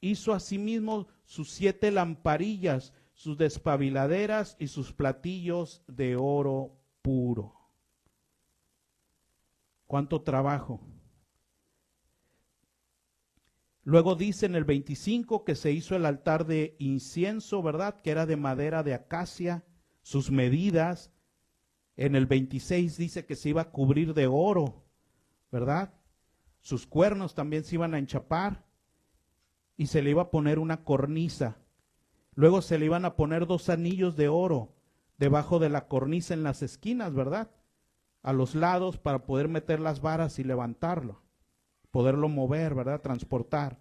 Hizo asimismo sus 7 lamparillas, sus despabiladeras y sus platillos de oro puro. ¿Cuánto trabajo? Luego dice en el 25 que se hizo el altar de incienso, ¿verdad? Que era de madera de acacia, sus medidas. En el 26 dice que se iba a cubrir de oro, ¿verdad? Sus cuernos también se iban a enchapar y se le iba a poner una cornisa. Luego se le iban a poner 2 anillos de oro debajo de la cornisa en las esquinas, ¿verdad? A los lados para poder meter las varas y levantarlo, poderlo mover, ¿verdad? Transportar.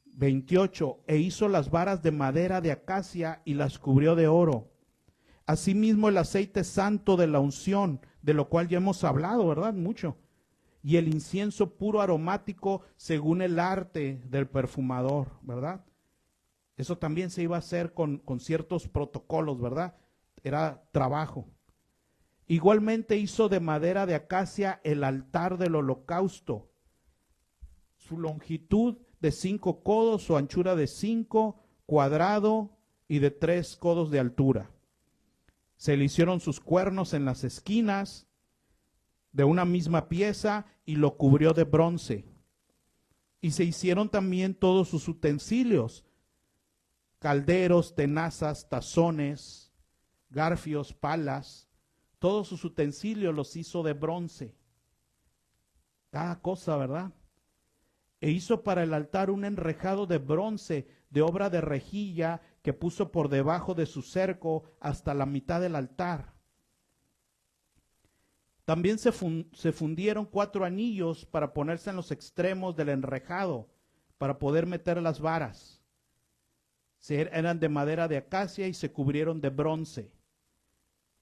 28. E hizo las varas de madera de acacia y las cubrió de oro. Asimismo el aceite santo de la unción, de lo cual ya hemos hablado, ¿verdad? Mucho. Y el incienso puro aromático según el arte del perfumador, ¿verdad? Eso también se iba a hacer con ciertos protocolos, ¿verdad? Era trabajo. Igualmente hizo de madera de acacia el altar del holocausto. Su longitud de 5 codos, su anchura de 5, cuadrado y de 3 codos de altura. Se le hicieron sus cuernos en las esquinas de una misma pieza y lo cubrió de bronce. Y se hicieron también todos sus utensilios, calderos, tenazas, tazones, garfios, palas, todos sus utensilios los hizo de bronce. Cada cosa, ¿verdad? E hizo para el altar un enrejado de bronce de obra de rejilla que puso por debajo de su cerco hasta la mitad del altar. También se fundieron 4 anillos para ponerse en los extremos del enrejado, para poder meter las varas. Eran de madera de acacia y se cubrieron de bronce.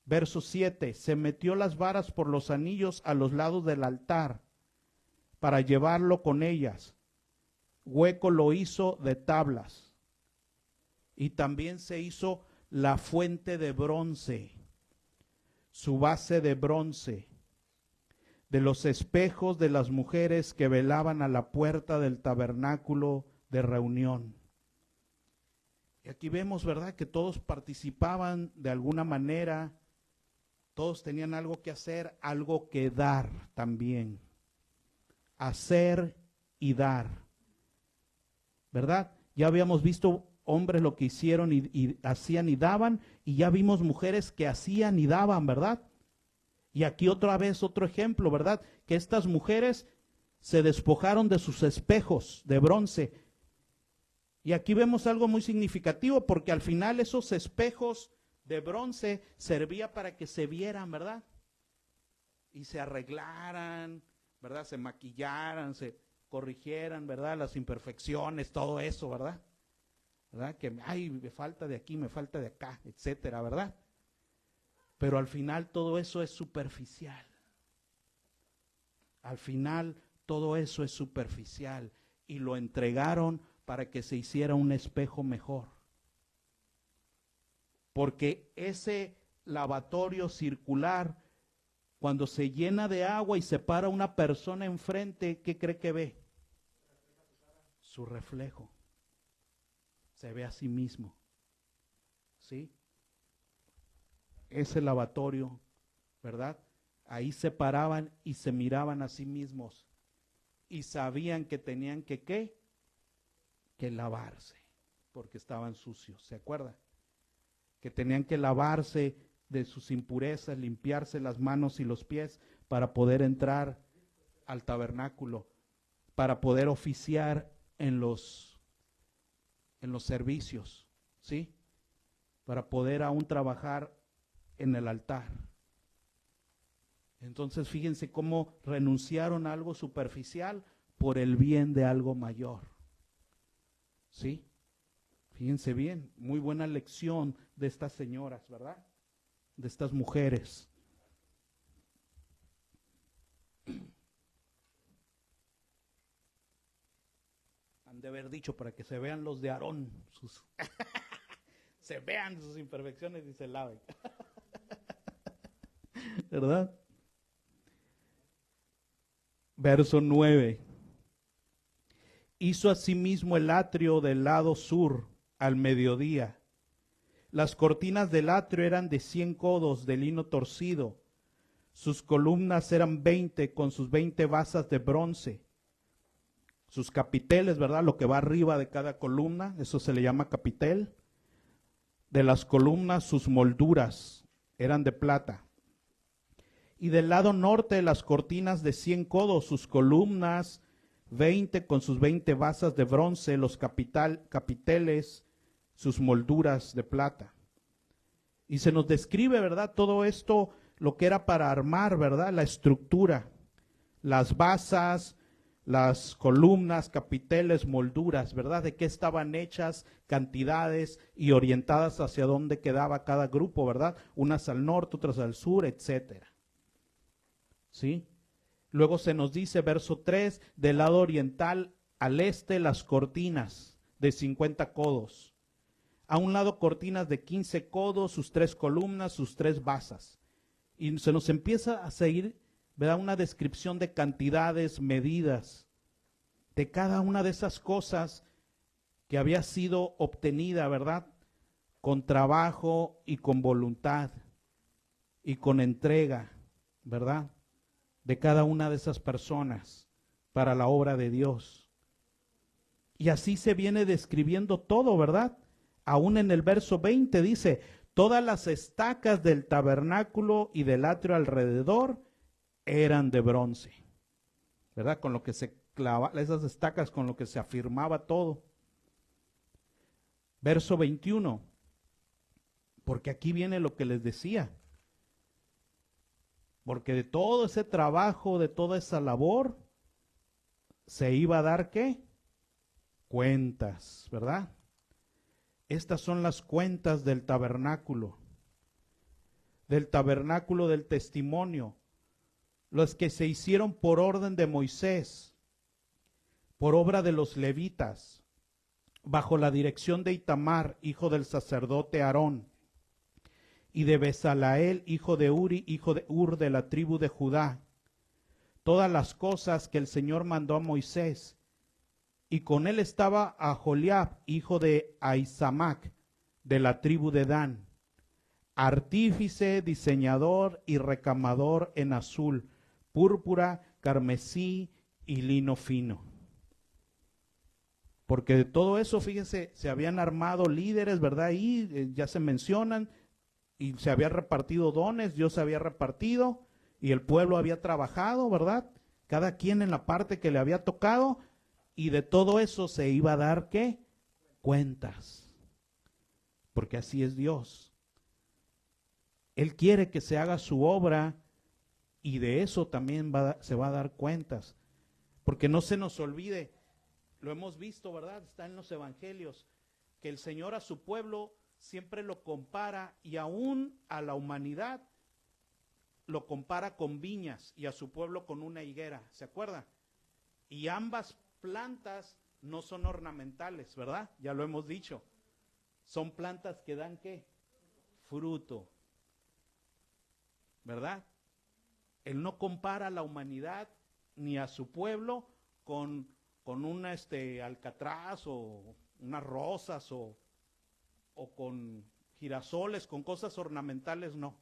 Verso 7. Se metió las varas por los anillos a los lados del altar, para llevarlo con ellas. Hueco lo hizo de tablas. Y también se hizo la fuente de bronce, su base de bronce, de los espejos de las mujeres que velaban a la puerta del tabernáculo de reunión. Y aquí vemos, ¿verdad?, que todos participaban de alguna manera, todos tenían algo que hacer, algo que dar también. hacer y dar, ¿verdad? Ya habíamos visto hombres lo que hicieron y hacían y daban, y ya vimos mujeres que hacían y daban, ¿verdad? Y aquí otra vez otro ejemplo, ¿verdad? Que estas mujeres se despojaron de sus espejos de bronce. Y aquí vemos algo muy significativo, porque al final esos espejos de bronce servía para que se vieran, ¿verdad? Y se arreglaran, ¿verdad? Se maquillaran, se corrigieran, ¿verdad? Las imperfecciones, todo eso, ¿verdad? ¿Verdad? Que, ay, me falta de aquí, me falta de acá, etcétera, ¿verdad? Pero al final todo eso es superficial. Al final todo eso es superficial y lo entregaron para que se hiciera un espejo mejor. Porque ese lavatorio circular, cuando se llena de agua y se para una persona enfrente, ¿qué cree que ve? Su reflejo. Se ve a sí mismo. ¿Sí? Ese lavatorio, ¿verdad? Ahí se paraban y se miraban a sí mismos y sabían que tenían que ¿qué? Que lavarse, porque estaban sucios, ¿se acuerdan? Que tenían que lavarse de sus impurezas, limpiarse las manos y los pies para poder entrar al tabernáculo, para poder oficiar en los servicios, ¿sí? Para poder aún trabajar en el altar. Entonces fíjense cómo renunciaron a algo superficial por el bien de algo mayor. ¿Sí? Fíjense bien, muy buena lección de estas señoras, ¿verdad? De estas mujeres. Han de haber dicho para que se vean los de Aarón, se vean sus imperfecciones y se laven. ¿Verdad? Verso 9. Hizo asimismo el atrio del lado sur al mediodía. Las cortinas del atrio eran de 100 codos de lino torcido. Sus columnas eran 20 con sus 20 basas de bronce. Sus capiteles, ¿verdad? Lo que va arriba de cada columna, eso se le llama capitel. De las columnas, sus molduras eran de plata. Y del lado norte, las cortinas de 100 codos, sus columnas 20 con sus 20 basas de bronce, los capiteles, sus molduras de plata. Y se nos describe, ¿verdad? Todo esto, lo que era para armar, ¿verdad? La estructura, las basas, las columnas, capiteles, molduras, ¿verdad? De qué estaban hechas, cantidades y orientadas hacia dónde quedaba cada grupo, ¿verdad? Unas al norte, otras al sur, etcétera. ¿Sí? Luego se nos dice, verso 3, del lado oriental al este las cortinas de 50 codos. A un lado cortinas de 15 codos, sus 3 columnas, sus 3 basas. Y se nos empieza a seguir, ¿verdad? Una descripción de cantidades, medidas, de cada una de esas cosas que había sido obtenida, ¿verdad? Con trabajo y con voluntad y con entrega, ¿verdad? De cada una de esas personas para la obra de Dios. Y así se viene describiendo todo, ¿verdad? Aún en el verso 20 dice, todas las estacas del tabernáculo y del atrio alrededor eran de bronce, ¿verdad? Con lo que se clava, esas estacas con lo que se afirmaba todo. Verso 21, porque aquí viene lo que les decía. Porque de todo ese trabajo, de toda esa labor, se iba a dar ¿qué? Cuentas, ¿verdad? Estas son las cuentas del tabernáculo del testimonio, los que se hicieron por orden de Moisés, por obra de los levitas, bajo la dirección de Itamar, hijo del sacerdote Aarón, y de Besalael, hijo de Uri, hijo de Ur, de la tribu de Judá, todas las cosas que el Señor mandó a Moisés. Y con él estaba Aholiab, hijo de Ahisamac, de la tribu de Dan, artífice, diseñador y recamador en azul, púrpura, carmesí y lino fino. Porque de todo eso, fíjense, se habían armado líderes, ¿verdad? Ahí ya se mencionan, y se había repartido dones, Dios se había repartido, y el pueblo había trabajado, ¿verdad? Cada quien en la parte que le había tocado, y de todo eso se iba a dar, ¿qué? Cuentas. Porque así es Dios. Él quiere que se haga su obra, y de eso también se va a dar cuentas. Porque no se nos olvide, lo hemos visto, ¿verdad? Está en los evangelios, que el Señor a su pueblo siempre lo compara, y aún a la humanidad lo compara con viñas, y a su pueblo con una higuera, ¿se acuerda? Y ambas plantas no son ornamentales, ¿verdad? Ya lo hemos dicho. Son plantas que dan, ¿qué? Fruto, ¿verdad? Él no compara a la humanidad ni a su pueblo con un alcatraz o unas rosas o con girasoles, con cosas ornamentales, no.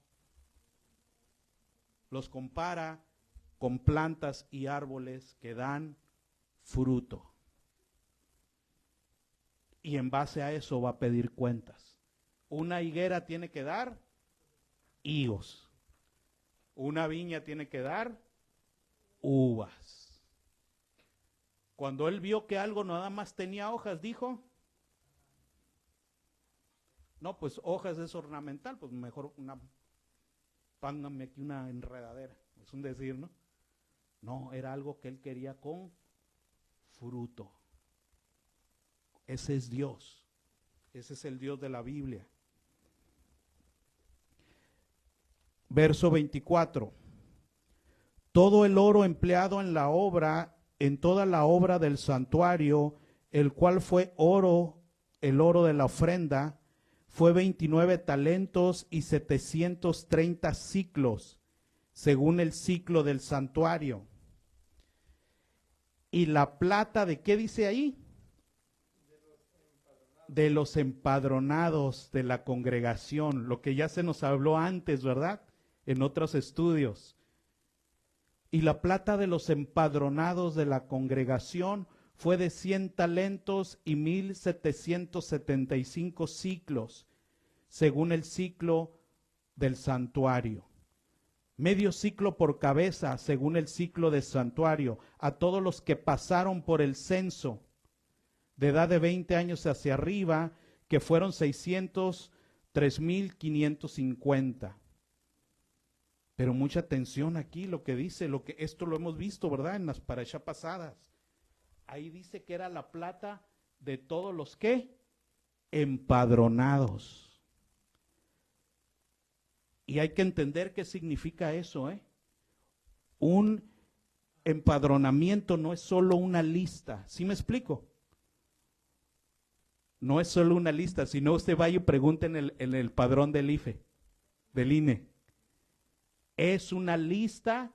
Los compara con plantas y árboles que dan fruto. Y en base a eso va a pedir cuentas. Una higuera tiene que dar higos. Una viña tiene que dar uvas. Cuando él vio que algo nada más tenía hojas, dijo, no, pues hojas es ornamental, pues mejor póngame aquí una enredadera, es un decir, ¿no? No, era algo que él quería con fruto. Ese es Dios, ese es el Dios de la Biblia. Verso 24. Todo el oro empleado en la obra, en toda la obra del santuario, el cual fue oro, el oro de la ofrenda, fue 29 talentos y 730 siclos, según el ciclo del santuario. Y la plata, ¿de qué dice ahí? De los empadronados de la congregación, lo que ya se nos habló antes, ¿verdad? En otros estudios. Y la plata de los empadronados de la congregación fue de 100 talentos y 1775 siclos, según el ciclo del santuario. Medio ciclo por cabeza, según el ciclo del santuario, a todos los que pasaron por el censo, de edad de 20 años hacia arriba, que fueron 603,550. Pero mucha atención aquí lo que dice, esto lo hemos visto, ¿verdad? En las parashá pasadas. Ahí dice que era la plata de todos los que empadronados. Y hay que entender qué significa eso, ¿eh? Un empadronamiento no es solo una lista, ¿sí me explico? No es solo una lista, sino usted vaya y pregunte en el padrón del IFE, del INE. Es una lista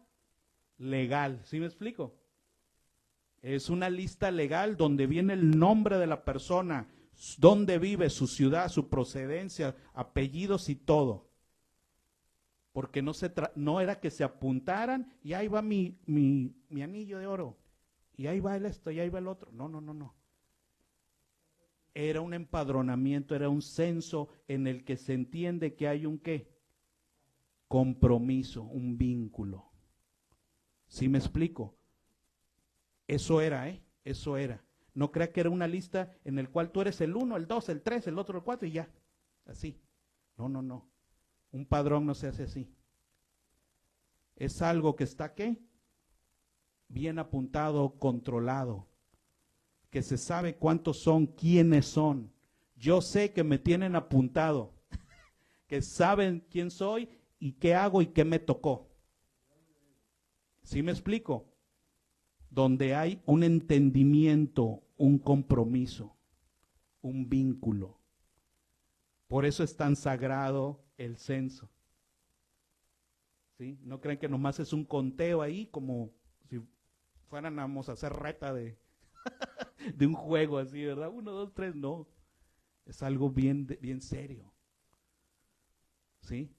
legal, ¿sí me explico? Es una lista legal donde viene el nombre de la persona, dónde vive, su ciudad, su procedencia, apellidos y todo. Porque no era que se apuntaran y ahí va mi anillo de oro, y ahí va esto y ahí va el otro. No. Era un empadronamiento, era un censo en el que se entiende que hay un ¿qué? Compromiso, un vínculo. ¿Sí me explico? Eso era, eso era. No crea que era una lista en el cual tú eres el 1, el 2, el 3, el otro el 4 y ya. Así. No. Un padrón no se hace así. Es algo que está, ¿qué? Bien apuntado, controlado. Que se sabe cuántos son, quiénes son. Yo sé que me tienen apuntado. Que saben quién soy y qué hago y qué me tocó. ¿Sí me explico? Donde hay un entendimiento, un compromiso, un vínculo. Por eso es tan sagrado el censo. ¿Sí? No crean que nomás es un conteo ahí como si fuéramos a hacer reta de un juego así, ¿verdad? 1, 2, 3, no. Es algo bien serio. ¿Sí?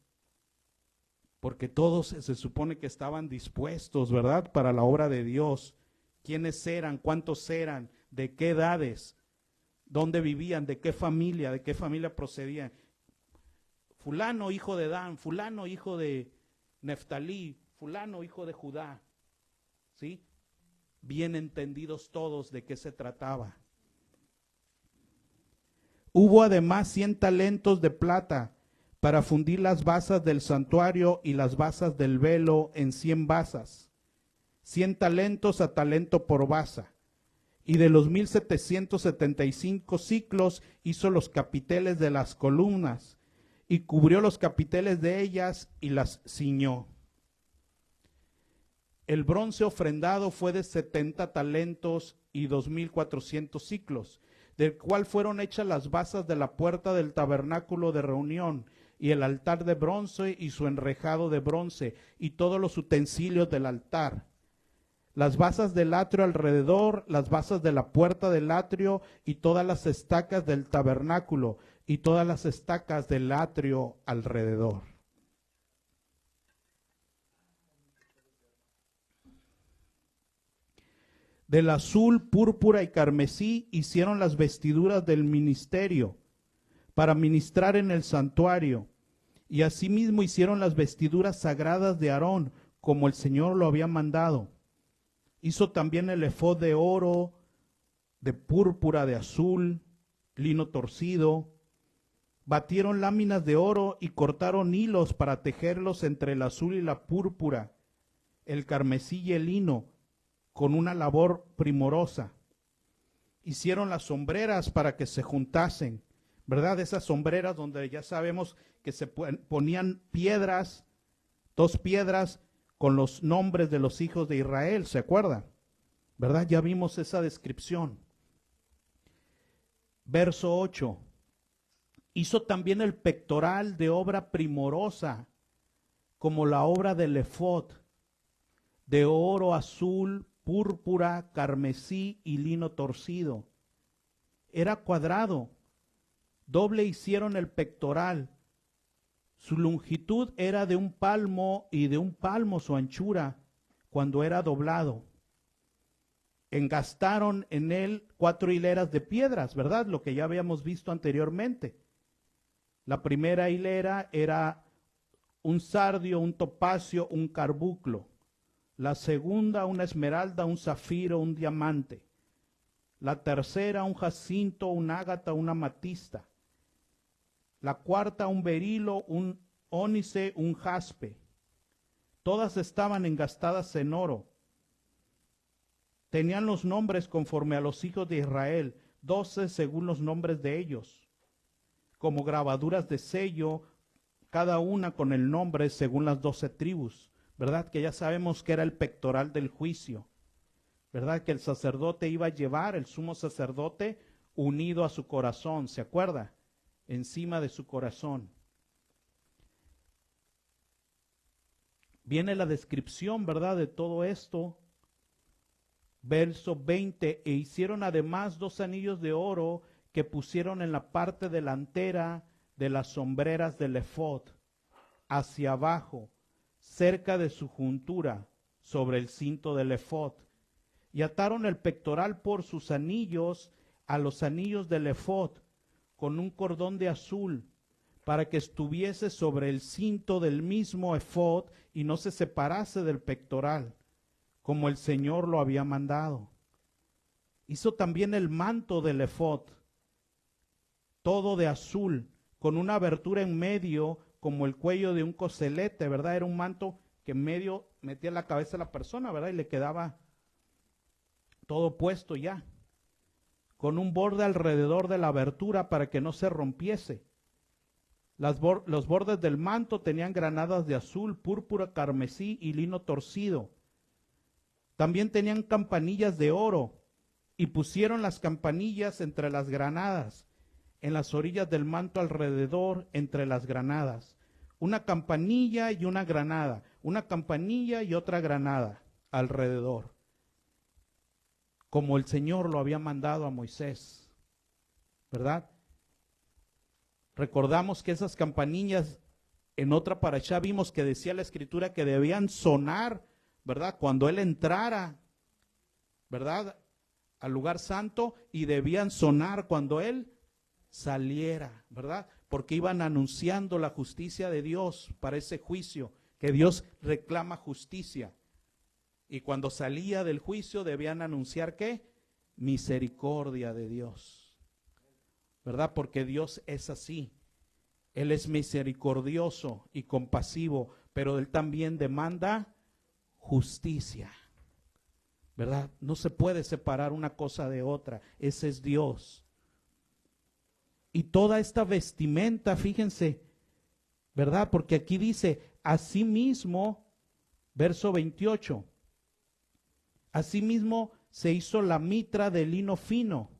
Porque todos se supone que estaban dispuestos, ¿verdad? Para la obra de Dios. quiénes eran, cuántos eran, de qué edades, dónde vivían, de qué familia procedían. Fulano, hijo de Dan, fulano, hijo de Neftalí, fulano, hijo de Judá. ¿Sí? Bien entendidos todos de qué se trataba. Hubo además 100 talentos de plata para fundir las basas del santuario y las basas del velo en 100 basas, 100 talentos a talento por basa. Y de los 1775 siclos hizo los capiteles de las columnas y cubrió los capiteles de ellas y las ciñó. El bronce ofrendado fue de 70 talentos y 2400 siclos, del cual fueron hechas las basas de la puerta del tabernáculo de reunión, y el altar de bronce y su enrejado de bronce, y todos los utensilios del altar. Las basas del atrio alrededor, las basas de la puerta del atrio, y todas las estacas del tabernáculo, y todas las estacas del atrio alrededor. Del azul, púrpura y carmesí hicieron las vestiduras del ministerio para ministrar en el santuario. Y asimismo hicieron las vestiduras sagradas de Aarón, como el Señor lo había mandado. Hizo también el efod de oro, de púrpura, de azul, lino torcido. Batieron láminas de oro y cortaron hilos para tejerlos entre el azul y la púrpura, el carmesí y el lino, con una labor primorosa. Hicieron las sombreras para que se juntasen, ¿verdad? Esas sombreras donde ya sabemos que se ponían piedras, 2 piedras con los nombres de los hijos de Israel, ¿se acuerdan? ¿Verdad? Ya vimos esa descripción. Verso 8. Hizo también el pectoral de obra primorosa, como la obra del efod, de oro azul, púrpura, carmesí y lino torcido. Era cuadrado, doble hicieron el pectoral. Su longitud era de 1 palmo y de 1 palmo su anchura cuando era doblado. Engastaron en él 4 hileras de piedras, ¿verdad? Lo que ya habíamos visto anteriormente. La primera hilera era un sardio, un topacio, un carbunclo. La segunda, una esmeralda, un zafiro, un diamante. La tercera, un jacinto, un ágata, una amatista. La cuarta, un berilo, un ónice, un jaspe. Todas estaban engastadas en oro. Tenían los nombres conforme a los hijos de Israel, 12 según los nombres de ellos, como grabaduras de sello, cada una con el nombre según las 12 tribus. ¿Verdad? Que ya sabemos que era el pectoral del juicio. ¿Verdad? Que el sacerdote iba a llevar, el sumo sacerdote, unido a su corazón, ¿se acuerda? Encima de su corazón. Viene la descripción, ¿verdad? De todo esto. Verso 20, e hicieron además 2 anillos de oro que pusieron en la parte delantera de las sombreras del efod, hacia abajo, cerca de su juntura, sobre el cinto del efod, y ataron el pectoral por sus anillos a los anillos del efod, con un cordón de azul, para que estuviese sobre el cinto del mismo efod y no se separase del pectoral, como el Señor lo había mandado. Hizo también el manto del efod, todo de azul, con una abertura en medio, como el cuello de un coselete, ¿verdad? Era un manto que en medio metía la cabeza de la persona, ¿verdad? Y le quedaba todo puesto ya, con un borde alrededor de la abertura para que no se rompiese. Los bordes del manto tenían granadas de azul, púrpura, carmesí y lino torcido. También tenían campanillas de oro, y pusieron las campanillas entre las granadas, en las orillas del manto alrededor, entre las granadas. Una campanilla y una granada, una campanilla y otra granada alrededor, como el Señor lo había mandado a Moisés, ¿verdad? Recordamos que esas campanillas, en otra parashá vimos que decía la Escritura que debían sonar, ¿verdad? Cuando Él entrara ¿verdad? Al lugar santo, y debían sonar cuando Él saliera, ¿verdad? Porque iban anunciando la justicia de Dios para ese juicio, que Dios reclama justicia. Y cuando salía del juicio debían anunciar ¿qué? Misericordia de Dios, ¿verdad? Porque Dios es así. Él es misericordioso y compasivo, pero Él también demanda justicia, ¿verdad? No se puede separar una cosa de otra. Ese es Dios. Y toda esta vestimenta, fíjense, ¿verdad? Porque aquí dice, asimismo, verso 28, asimismo se hizo la mitra de lino fino,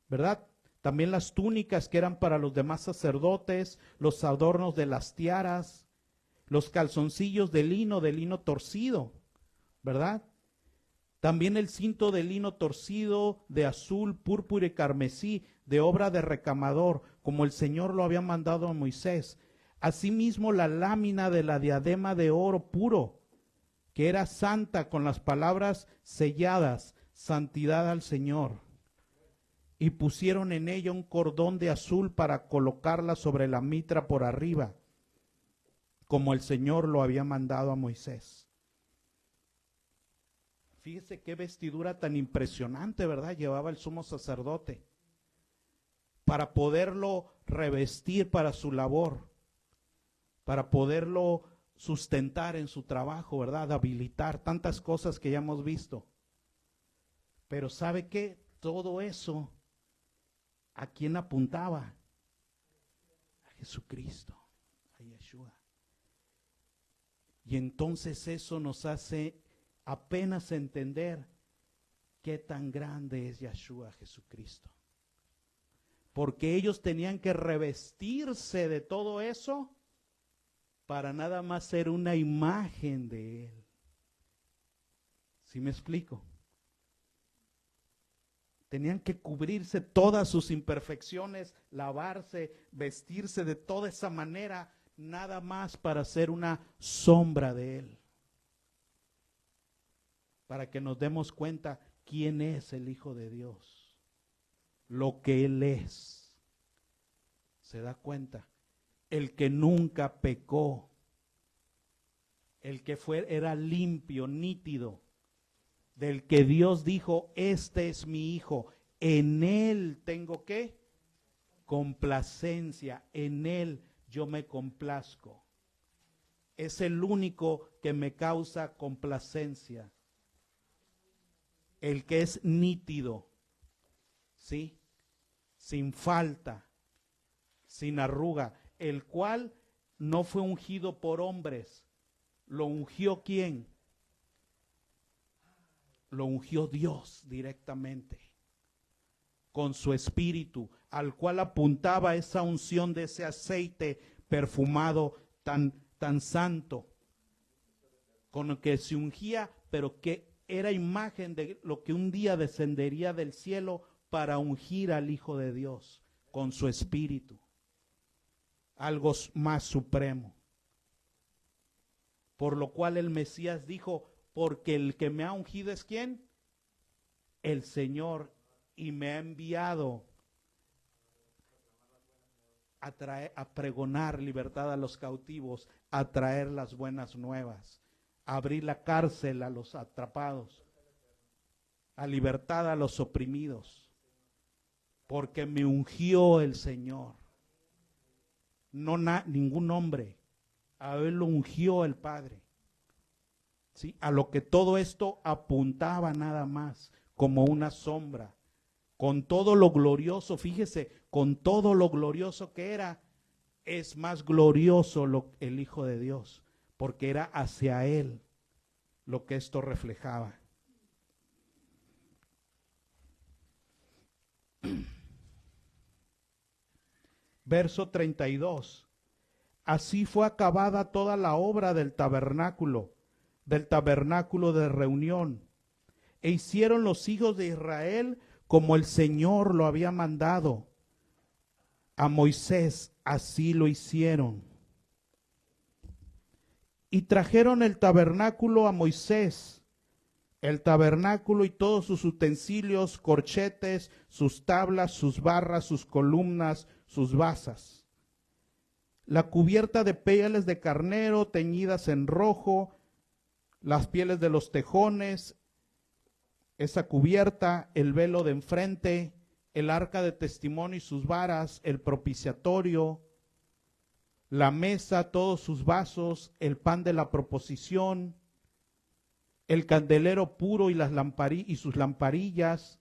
¿verdad? También las túnicas que eran para los demás sacerdotes, los adornos de las tiaras, los calzoncillos de lino torcido, ¿verdad? También el cinto de lino torcido de azul, púrpura y carmesí, de obra de recamador, como el Señor lo había mandado a Moisés. Asimismo la lámina de la diadema de oro puro, que era santa, con las palabras selladas, santidad al Señor. Y pusieron en ella un cordón de azul para colocarla sobre la mitra por arriba, como el Señor lo había mandado a Moisés. Fíjese qué vestidura tan impresionante, ¿verdad? Llevaba el sumo sacerdote para poderlo revestir para su labor, para poderlo sustentar en su trabajo, ¿verdad? Habilitar tantas cosas que ya hemos visto. Pero ¿sabe qué? Todo eso, ¿a quién apuntaba? A Jesucristo, a Yeshua. Y entonces eso nos hace apenas entender qué tan grande es Yeshua Jesucristo. Porque ellos tenían que revestirse de todo eso para nada más ser una imagen de Él. ¿Sí me explico? Tenían que cubrirse todas sus imperfecciones, lavarse, vestirse de toda esa manera, nada más para ser una sombra de Él. Para que nos demos cuenta quién es el Hijo de Dios, lo que Él es. ¿Se da cuenta? El que nunca pecó, el que era limpio, nítido, del que Dios dijo, este es mi Hijo, en Él tengo ¿qué? Complacencia, en Él yo me complazco. Es el único que me causa complacencia. El que es nítido, ¿sí? Sin falta, sin arruga, el cual no fue ungido por hombres. ¿Lo ungió quién? Lo ungió Dios directamente, con su espíritu, al cual apuntaba esa unción de ese aceite perfumado tan santo, con el que se ungía, pero que era imagen de lo que un día descendería del cielo para ungir al Hijo de Dios con su espíritu. Algo más supremo. Por lo cual el Mesías dijo, porque el que me ha ungido es ¿quién? El Señor, y me ha enviado a pregonar libertad a los cautivos, a traer las buenas nuevas, a abrir la cárcel a los atrapados, a libertad a los oprimidos, porque me ungió el Señor. No ningún hombre, a Él lo ungió el Padre. ¿Sí? A lo que todo esto apuntaba nada más, como una sombra, con todo lo glorioso, fíjese, con todo lo glorioso que era, es más glorioso el Hijo de Dios, porque era hacia Él lo que esto reflejaba. Verso 32. Así fue acabada toda la obra del tabernáculo de reunión. E hicieron los hijos de Israel como el Señor lo había mandado a Moisés, así lo hicieron. Y trajeron el tabernáculo a Moisés el tabernáculo y todos sus utensilios, corchetes, sus tablas, sus barras, sus columnas, sus basas. La cubierta de pieles de carnero teñidas en rojo, las pieles de los tejones, esa cubierta, el velo de enfrente, el arca de testimonio y sus varas, el propiciatorio, la mesa, todos sus vasos, el pan de la proposición, el candelero puro y sus lamparillas,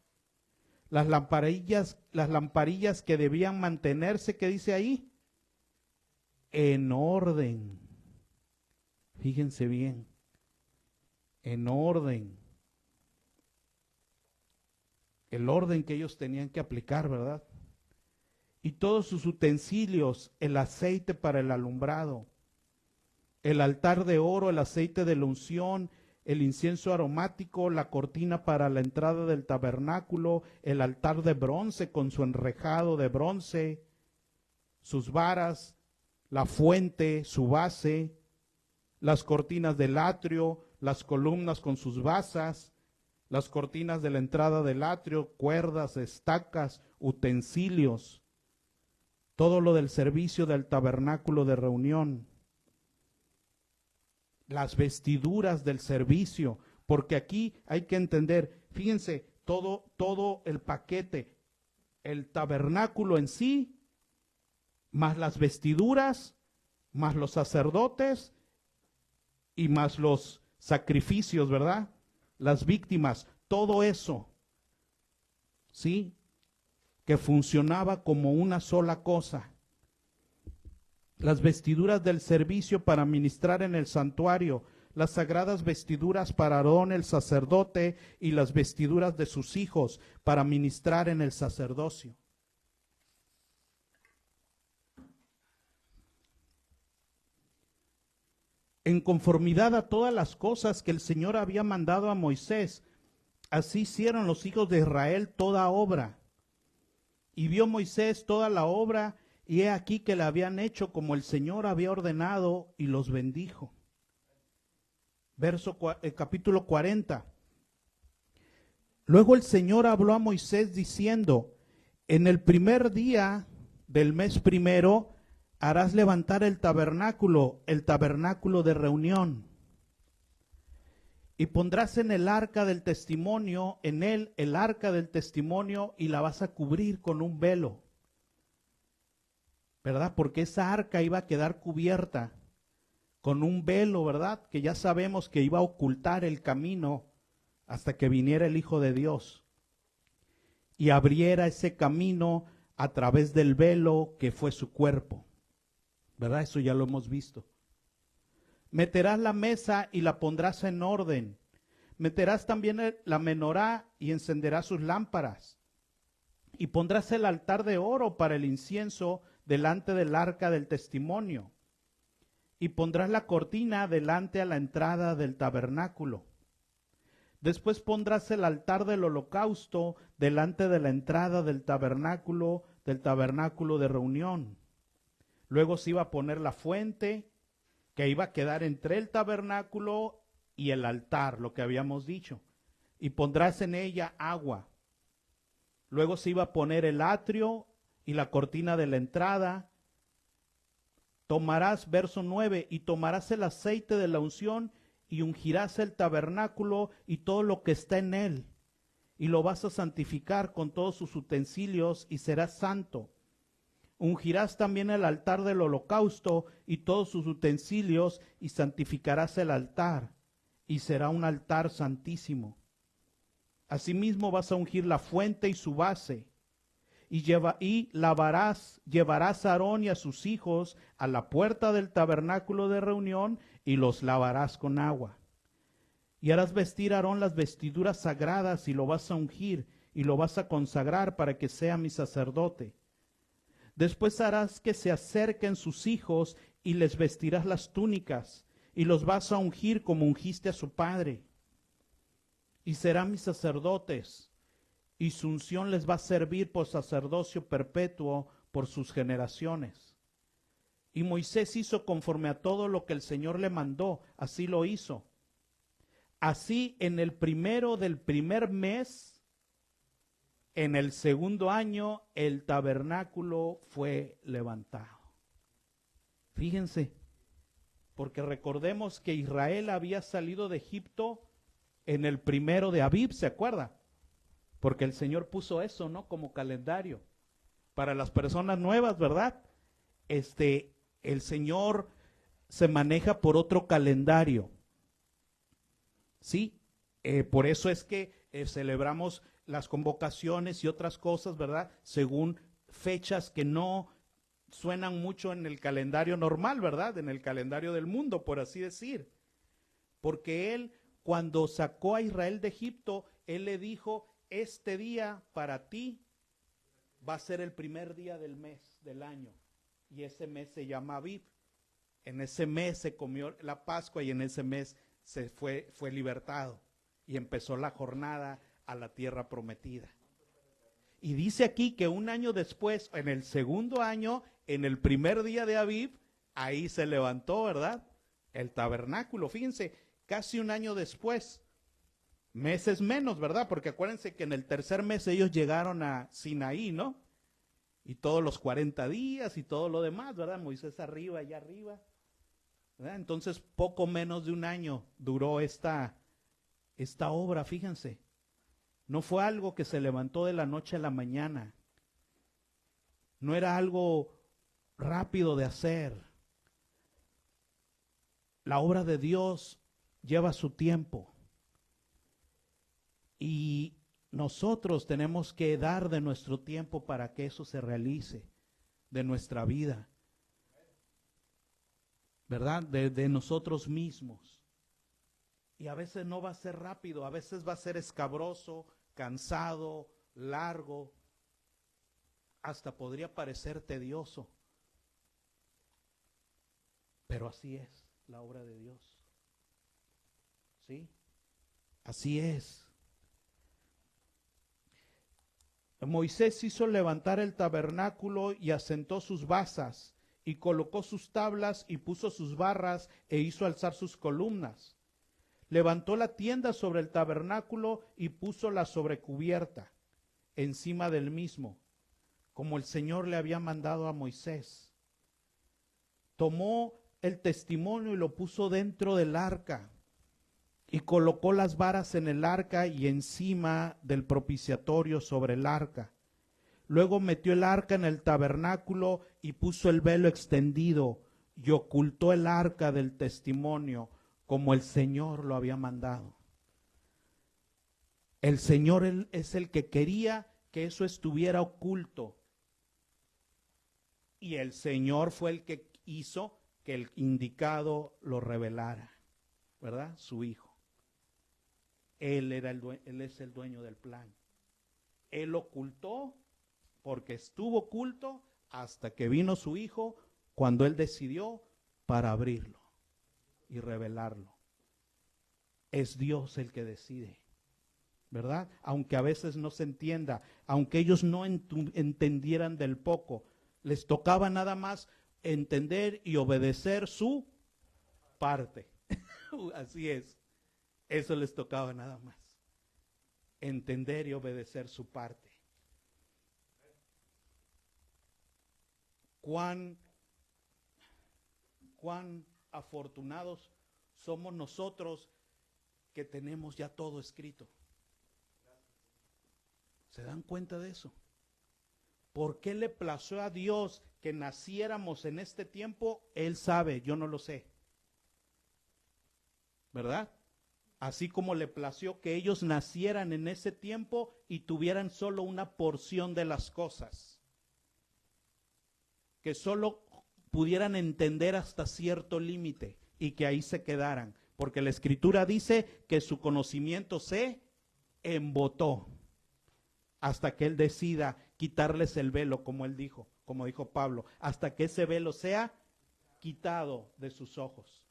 las lamparillas que debían mantenerse, ¿qué dice ahí? En orden. Fíjense bien, en orden. El orden que ellos tenían que aplicar, ¿verdad? Y todos sus utensilios, el aceite para el alumbrado, el altar de oro, el aceite de la unción, el incienso aromático, la cortina para la entrada del tabernáculo, el altar de bronce con su enrejado de bronce, sus varas, la fuente, su base, las cortinas del atrio, las columnas con sus basas, las cortinas de la entrada del atrio, cuerdas, estacas, utensilios, todo lo del servicio del tabernáculo de reunión, las vestiduras del servicio, porque aquí hay que entender, fíjense, todo el paquete, el tabernáculo en sí, más las vestiduras, más los sacerdotes y más los sacrificios, ¿verdad? Las víctimas, todo eso, ¿sí? Que funcionaba como una sola cosa. Las vestiduras del servicio para ministrar en el santuario, las sagradas vestiduras para Aarón el sacerdote y las vestiduras de sus hijos para ministrar en el sacerdocio. En conformidad a todas las cosas que el Señor había mandado a Moisés, así hicieron los hijos de Israel toda obra. Y vio Moisés toda la obra, y he aquí que la habían hecho como el Señor había ordenado, y los bendijo. Capítulo 40. Luego el Señor habló a Moisés diciendo, en el primer día del mes primero, harás levantar el tabernáculo de reunión. Y pondrás en el arca del testimonio, en él el arca del testimonio, y la vas a cubrir con un velo, ¿verdad? Porque esa arca iba a quedar cubierta con un velo, ¿verdad? Que ya sabemos que iba a ocultar el camino hasta que viniera el Hijo de Dios y abriera ese camino a través del velo que fue su cuerpo, ¿verdad? Eso ya lo hemos visto. Meterás la mesa y la pondrás en orden. Meterás también la menorá y encenderás sus lámparas. Y pondrás el altar de oro para el incienso delante del arca del testimonio. Y pondrás la cortina delante a la entrada del tabernáculo. Después pondrás el altar del holocausto delante de la entrada del tabernáculo de reunión. Luego se iba a poner la fuente que iba a quedar entre el tabernáculo y el altar, lo que habíamos dicho. Y pondrás en ella agua. Luego se iba a poner el atrio y la cortina de la entrada. Tomarás, verso 9, y tomarás el aceite de la unción y ungirás el tabernáculo y todo lo que está en él. Y lo vas a santificar con todos sus utensilios y será santo. Ungirás también el altar del holocausto y todos sus utensilios y santificarás el altar y será un altar santísimo. Asimismo vas a ungir la fuente y su base llevarás a Aarón y a sus hijos a la puerta del tabernáculo de reunión y los lavarás con agua. Y harás vestir a Aarón las vestiduras sagradas y lo vas a ungir y lo vas a consagrar para que sea mi sacerdote. Después harás que se acerquen sus hijos y les vestirás las túnicas y los vas a ungir como ungiste a su padre. Y serán mis sacerdotes y su unción les va a servir por sacerdocio perpetuo por sus generaciones. Y Moisés hizo conforme a todo lo que el Señor le mandó, así lo hizo. Así, en el primero del primer mes, en el segundo año, el tabernáculo fue levantado. Fíjense, porque recordemos que Israel había salido de Egipto en el primero de Abib, ¿se acuerda? Porque el Señor puso eso, ¿no? Como calendario. Para las personas nuevas, ¿verdad? El Señor se maneja por otro calendario. ¿Sí? Por eso es que celebramos las convocaciones y otras cosas, ¿verdad? Según fechas que no suenan mucho en el calendario normal, ¿verdad? En el calendario del mundo, por así decir. Porque Él, cuando sacó a Israel de Egipto, Él le dijo, este día para ti va a ser el primer día del mes, del año. Y ese mes se llama Abib. En ese mes se comió la Pascua y en ese mes fue libertado. Y empezó la jornada a la tierra prometida. Y dice aquí que un año después, en el segundo año, en el primer día de Abib, ahí se levantó, ¿verdad? El tabernáculo. Fíjense, casi un año después, meses menos, ¿verdad? Porque acuérdense que en el tercer mes ellos llegaron a Sinaí, ¿no? Y todos los 40 días y todo lo demás, ¿verdad? Moisés arriba, allá arriba, ¿verdad? Entonces, poco menos de un año duró esta obra, fíjense. No fue algo que se levantó de la noche a la mañana. No era algo rápido de hacer. La obra de Dios lleva su tiempo. Y nosotros tenemos que dar de nuestro tiempo para que eso se realice, de nuestra vida, ¿verdad? De nosotros mismos. Y a veces no va a ser rápido, a veces va a ser escabroso, cansado, largo, hasta podría parecer tedioso. Pero así es la obra de Dios. ¿Sí? Así es. Moisés hizo levantar el tabernáculo y asentó sus basas, y colocó sus tablas y puso sus barras e hizo alzar sus columnas. Levantó la tienda sobre el tabernáculo y puso la sobrecubierta encima del mismo, como el Señor le había mandado a Moisés. Tomó el testimonio y lo puso dentro del arca, y colocó las varas en el arca y encima del propiciatorio sobre el arca. Luego metió el arca en el tabernáculo y puso el velo extendido y ocultó el arca del testimonio como el Señor lo había mandado. El Señor es el que quería que eso estuviera oculto. Y el Señor fue el que hizo que el indicado lo revelara, ¿verdad? Su Hijo. Él es el dueño del plan. Él ocultó porque estuvo oculto hasta que vino su Hijo, cuando Él decidió para abrirlo y revelarlo. Es Dios el que decide, ¿verdad? Aunque a veces no se entienda, aunque ellos no entendieran del poco, les tocaba nada más entender y obedecer su parte. Así es. Eso les tocaba nada más. Entender y obedecer su parte. Cuán afortunados somos nosotros que tenemos ya todo escrito. ¿Se dan cuenta de eso? ¿Por qué le plació a Dios que naciéramos en este tiempo? Él sabe, yo no lo sé. ¿Verdad? Así como le plació que ellos nacieran en ese tiempo y tuvieran solo una porción de las cosas. Que solo pudieran entender hasta cierto límite y que ahí se quedaran. Porque la Escritura dice que su conocimiento se embotó hasta que Él decida quitarles el velo, como Él dijo, como dijo Pablo, hasta que ese velo sea quitado de sus ojos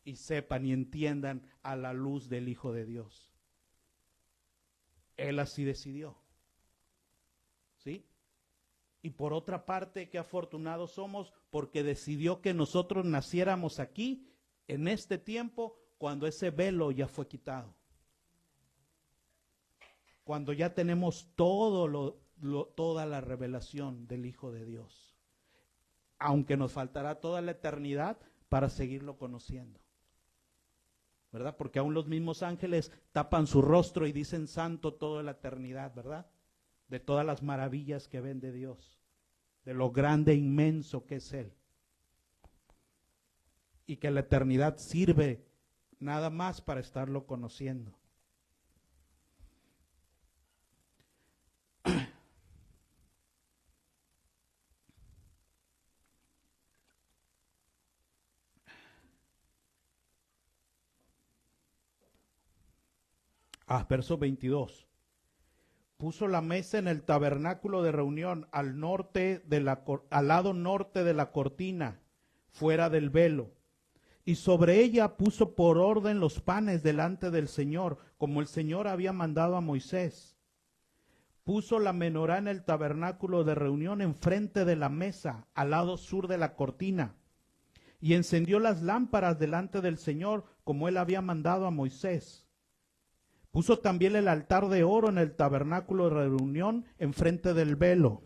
y sepan y entiendan a la luz del Hijo de Dios. Él así decidió. ¿Sí? Y por otra parte, qué afortunados somos porque decidió que nosotros naciéramos aquí, en este tiempo, cuando ese velo ya fue quitado. Cuando ya tenemos toda la revelación del Hijo de Dios. Aunque nos faltará toda la eternidad para seguirlo conociendo. ¿Verdad? Porque aún los mismos ángeles tapan su rostro y dicen santo toda la eternidad, ¿verdad? De todas las maravillas que ven de Dios, de lo grande e inmenso que es Él. Y que la eternidad sirve nada más para estarlo conociendo. Verso 22. Puso la mesa en el tabernáculo de reunión al lado norte de la cortina, fuera del velo. Y sobre ella puso por orden los panes delante del Señor, como el Señor había mandado a Moisés. Puso la menorá en el tabernáculo de reunión enfrente de la mesa, al lado sur de la cortina. Y encendió las lámparas delante del Señor, como él había mandado a Moisés. Puso también el altar de oro en el tabernáculo de reunión enfrente del velo.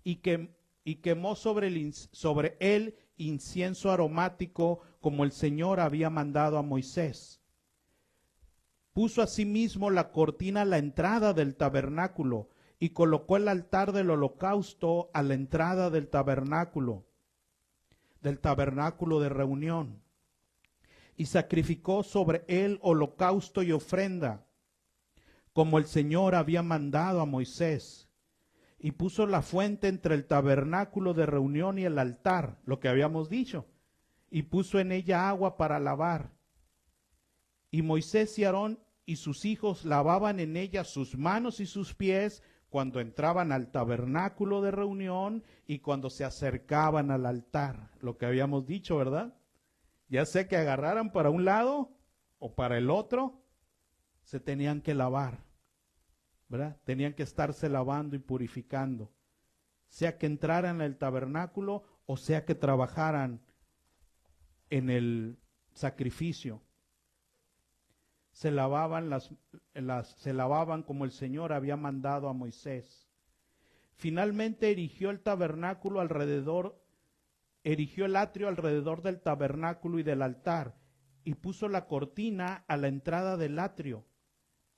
Y quemó sobre él incienso aromático como el Señor había mandado a Moisés. Puso asimismo la cortina a la entrada del tabernáculo y colocó el altar del holocausto a la entrada del tabernáculo de reunión. Y sacrificó sobre él holocausto y ofrenda, como el Señor había mandado a Moisés. Y puso la fuente entre el tabernáculo de reunión y el altar, lo que habíamos dicho, y puso en ella agua para lavar. Y Moisés y Aarón y sus hijos lavaban en ella sus manos y sus pies cuando entraban al tabernáculo de reunión y cuando se acercaban al altar, lo que habíamos dicho, ¿verdad? Ya sea que agarraran para un lado o para el otro, se tenían que lavar, ¿verdad? Tenían que estarse lavando y purificando, sea que entraran al tabernáculo o sea que trabajaran en el sacrificio. Se lavaban se lavaban como el Señor había mandado a Moisés. Finalmente erigió el atrio alrededor del tabernáculo y del altar, y puso la cortina a la entrada del atrio.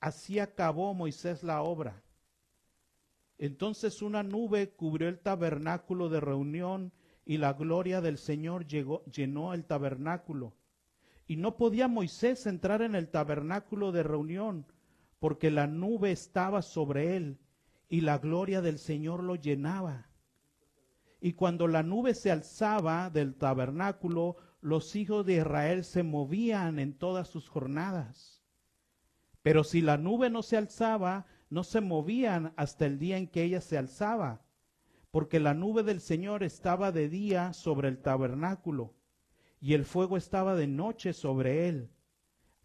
Así acabó Moisés la obra. Entonces una nube cubrió el tabernáculo de reunión, y la gloria del Señor llenó el tabernáculo. Y no podía Moisés entrar en el tabernáculo de reunión, porque la nube estaba sobre él, y la gloria del Señor lo llenaba. Y cuando la nube se alzaba del tabernáculo, los hijos de Israel se movían en todas sus jornadas. Pero si la nube no se alzaba, no se movían hasta el día en que ella se alzaba, porque la nube del Señor estaba de día sobre el tabernáculo, y el fuego estaba de noche sobre él,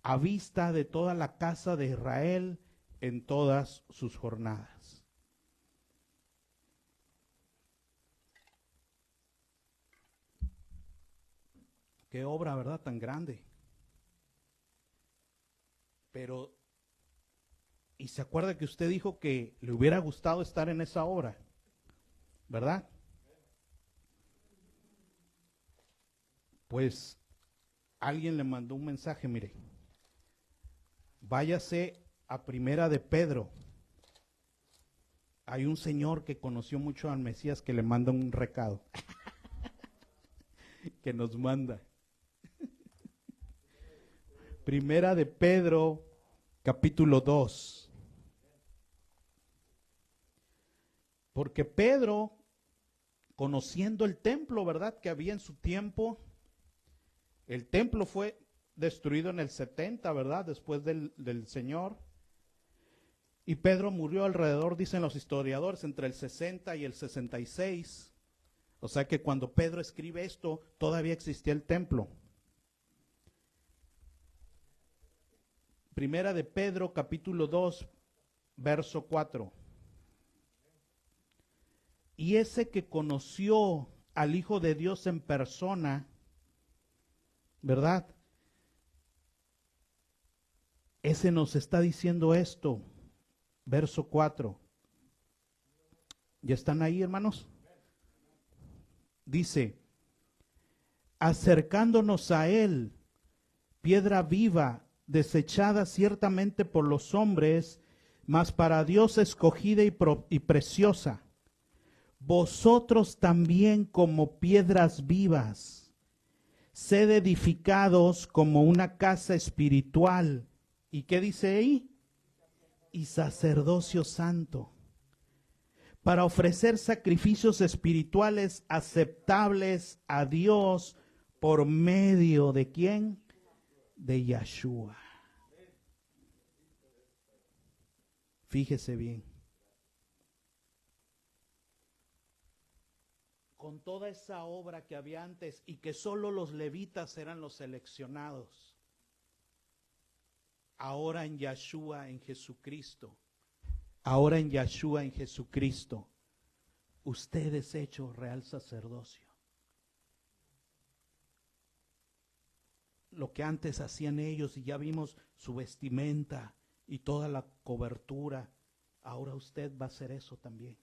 a vista de toda la casa de Israel en todas sus jornadas. Qué obra, ¿verdad? Tan grande. Pero, ¿y se acuerda que usted dijo que le hubiera gustado estar en esa obra? ¿Verdad? Pues alguien le mandó un mensaje, mire. Váyase a Primera de Pedro. Hay un señor que conoció mucho al Mesías que le manda un recado. Que nos manda. Primera de Pedro, capítulo 2. Porque Pedro, conociendo el templo, ¿verdad?, que había en su tiempo, el templo fue destruido en el 70, ¿verdad?, después del Señor. Y Pedro murió alrededor, dicen los historiadores, entre el 60 y el 66. O sea que cuando Pedro escribe esto, todavía existía el templo. Primera de Pedro, capítulo 2, verso 4. Y ese que conoció al Hijo de Dios en persona, ¿verdad?, Ese nos está diciendo esto, verso 4. ¿Ya están ahí, hermanos? Dice, acercándonos a él, piedra viva, desechada ciertamente por los hombres, mas para Dios escogida y preciosa. Vosotros también como piedras vivas, sed edificados como una casa espiritual. ¿Y qué dice ahí? Y sacerdocio santo, para ofrecer sacrificios espirituales aceptables a Dios por medio de ¿quién? De Yeshua. Fíjese bien. Con toda esa obra que había antes y que solo los levitas eran los seleccionados, ahora en Yeshua, en Jesucristo, ahora en Yeshua, en Jesucristo, usted es hecho real sacerdocio. Lo que antes hacían ellos, y ya vimos su vestimenta y toda la cobertura, ahora usted va a hacer eso también.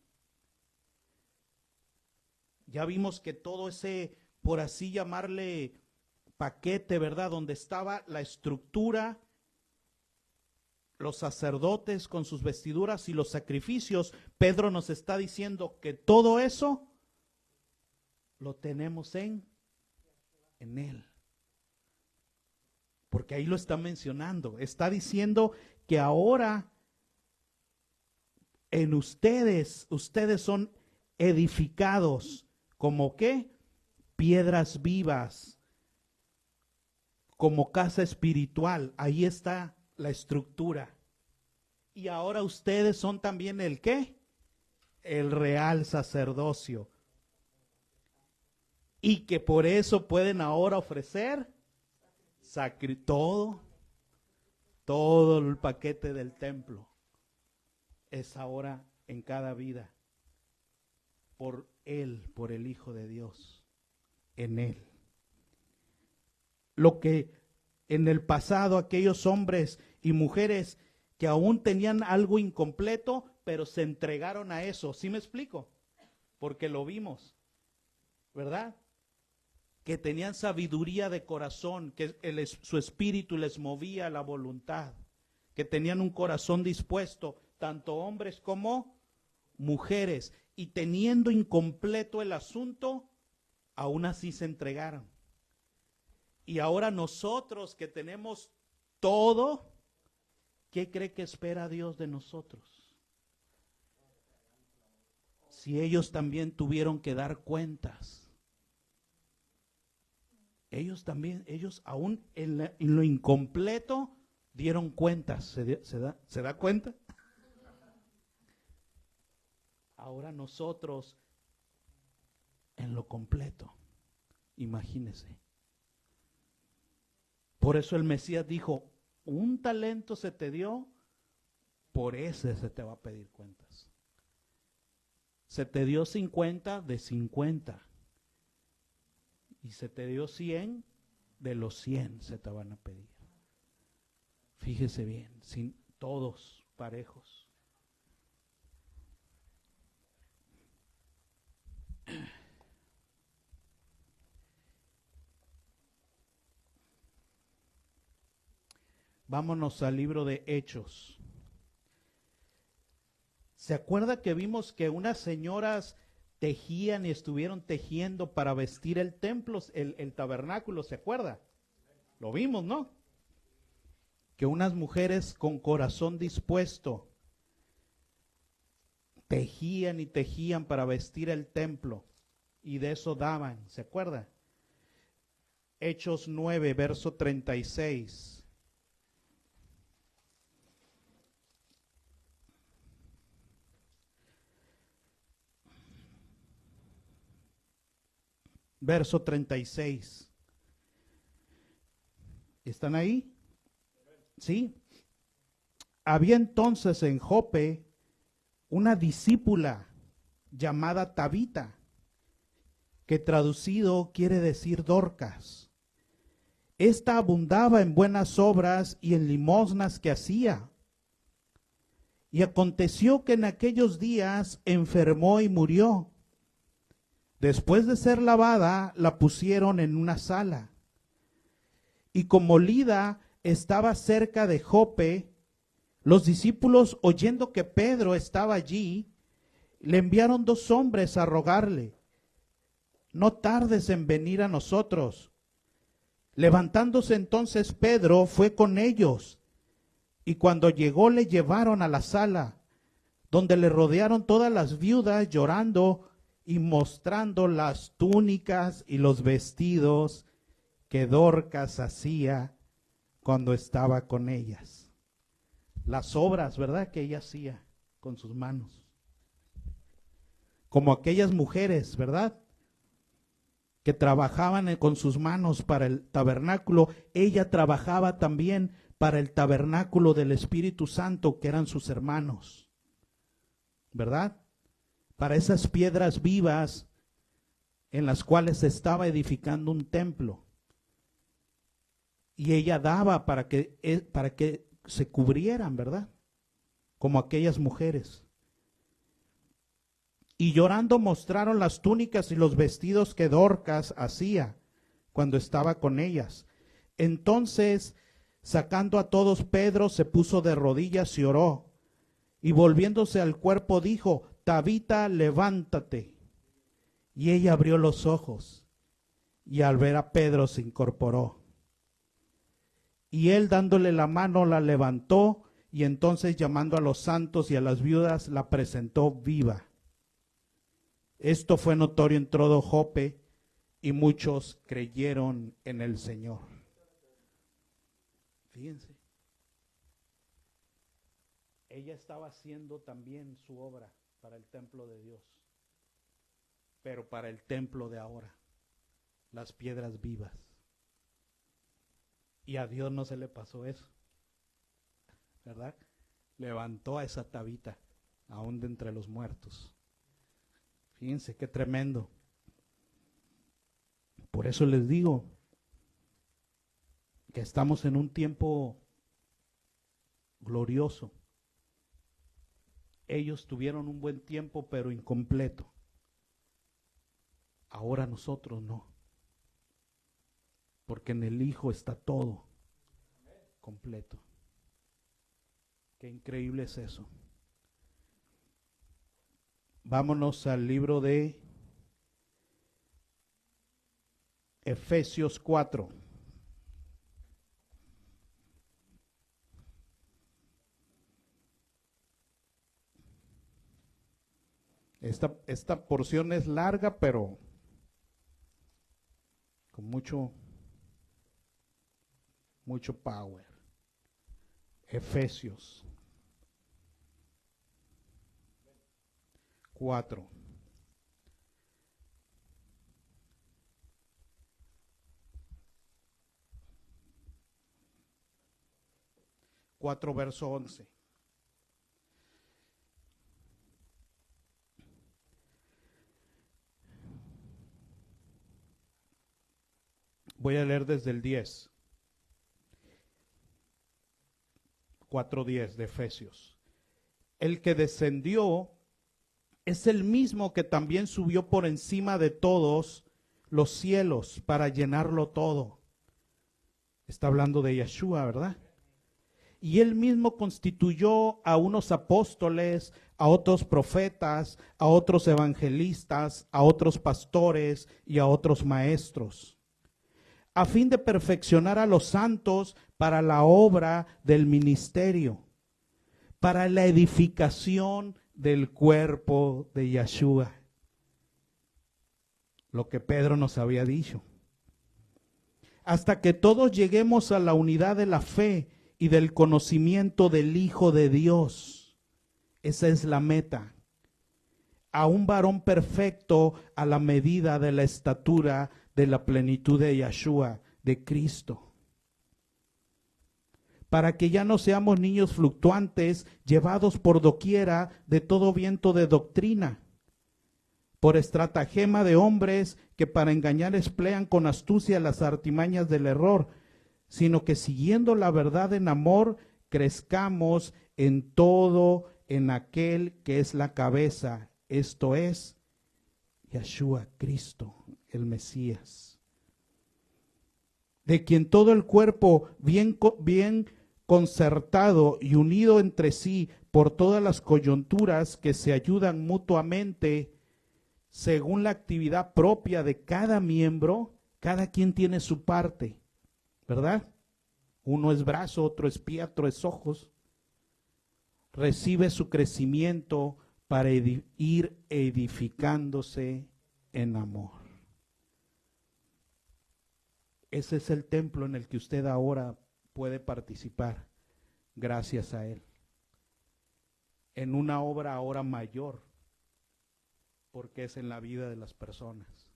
Ya vimos que todo ese, por así llamarle, paquete, ¿verdad? Donde estaba la estructura, los sacerdotes con sus vestiduras y los sacrificios, Pedro nos está diciendo que todo eso lo tenemos en Él. Porque ahí lo está mencionando. Está diciendo que ahora en ustedes son edificados como ¿qué? Piedras vivas, como casa espiritual. Ahí está la estructura. Y ahora ustedes son también el ¿qué? El real sacerdocio. Y que por eso pueden ahora ofrecer todo el paquete del templo. Es ahora en cada vida. Por Él, por el Hijo de Dios. En Él. Lo que en el pasado aquellos hombres y mujeres que aún tenían algo incompleto, pero se entregaron a eso. ¿Sí me explico? Porque lo vimos, ¿verdad? Que tenían sabiduría de corazón, que su espíritu les movía la voluntad, que tenían un corazón dispuesto, tanto hombres como mujeres, y teniendo incompleto el asunto, aún así se entregaron. Y ahora nosotros que tenemos todo, ¿qué cree que espera Dios de nosotros? Si ellos también tuvieron que dar cuentas. Ellos aún en lo incompleto dieron cuentas. ¿Se da cuenta? Ahora nosotros en lo completo. Imagínese. Por eso el Mesías dijo, un talento se te dio, por ese se te va a pedir cuentas. Se te dio 50 de 50. Y se te dio 100, de los 100 se te van a pedir. Fíjese bien, sin todos parejos. Vámonos al libro de Hechos. ¿Se acuerda que vimos que unas señoras tejían y estuvieron tejiendo para vestir el templo, el tabernáculo? ¿Se acuerda? Lo vimos, ¿no? Que unas mujeres con corazón dispuesto tejían y tejían para vestir el templo y de eso daban, ¿se acuerda? Hechos 9, verso 36. Verso 36. ¿Están ahí? Sí. Había entonces en Jope una discípula llamada Tabita, que traducido quiere decir Dorcas. Esta abundaba en buenas obras y en limosnas que hacía. Y aconteció que en aquellos días enfermó y murió. Después de ser lavada, la pusieron en una sala. Y como Lida estaba cerca de Jope, los discípulos, oyendo que Pedro estaba allí, le enviaron 2 hombres a rogarle: no tardes en venir a nosotros. Levantándose entonces Pedro fue con ellos, y cuando llegó le llevaron a la sala, donde le rodearon todas las viudas llorando y mostrando las túnicas y los vestidos que Dorcas hacía cuando estaba con ellas. Las obras, ¿verdad?, que ella hacía con sus manos. Como aquellas mujeres, ¿verdad?, que trabajaban con sus manos para el tabernáculo. Ella trabajaba también para el tabernáculo del Espíritu Santo, que eran sus hermanos, ¿verdad? Para esas piedras vivas en las cuales se estaba edificando un templo. Y ella daba para que se cubrieran, ¿verdad? Como aquellas mujeres. Y llorando mostraron las túnicas y los vestidos que Dorcas hacía cuando estaba con ellas. Entonces, sacando a todos, Pedro se puso de rodillas y oró. Y volviéndose al cuerpo dijo: Tabita, levántate. Y ella abrió los ojos, y al ver a Pedro se incorporó. Y él, dándole la mano, la levantó, y entonces, llamando a los santos y a las viudas, la presentó viva. Esto fue notorio en todo Jope, y muchos creyeron en el Señor. Fíjense, ella estaba haciendo también su obra para el templo de Dios, pero para el templo de ahora, las piedras vivas. Y a Dios no se le pasó eso, ¿verdad? Levantó a esa Tabita, aún de entre los muertos. Fíjense qué tremendo. Por eso les digo que estamos en un tiempo glorioso. Ellos tuvieron un buen tiempo, pero incompleto. Ahora nosotros no. Porque en el Hijo está todo completo. Qué increíble es eso. Vámonos al libro de Efesios 4. Esta porción es larga, pero con mucho power. Efesios 4. Verso 11. Voy a leer desde el 10. 4:10 de Efesios. El que descendió es el mismo que también subió por encima de todos los cielos para llenarlo todo. Está hablando de Yeshua, ¿verdad? Y él mismo constituyó a unos apóstoles, a otros profetas, a otros evangelistas, a otros pastores y a otros maestros, a fin de perfeccionar a los santos para la obra del ministerio, para la edificación del cuerpo de Yeshua. Lo que Pedro nos había dicho. Hasta que todos lleguemos a la unidad de la fe y del conocimiento del Hijo de Dios. Esa es la meta. A un varón perfecto a la medida de la estatura de la plenitud de Yeshua, de Cristo. Para que ya no seamos niños fluctuantes, llevados por doquiera de todo viento de doctrina, por estratagema de hombres que para engañar emplean con astucia las artimañas del error, sino que siguiendo la verdad en amor, crezcamos en todo en aquel que es la cabeza, esto es, Yeshua, Cristo, el Mesías, de quien todo el cuerpo bien concertado y unido entre sí por todas las coyunturas que se ayudan mutuamente según la actividad propia de cada miembro, cada quien tiene su parte, ¿verdad? Uno es brazo, otro es pie, otro es ojos. Recibe su crecimiento para ir edificándose en amor. Ese es el templo en el que usted ahora puede participar, gracias a Él. En una obra ahora mayor, porque es en la vida de las personas,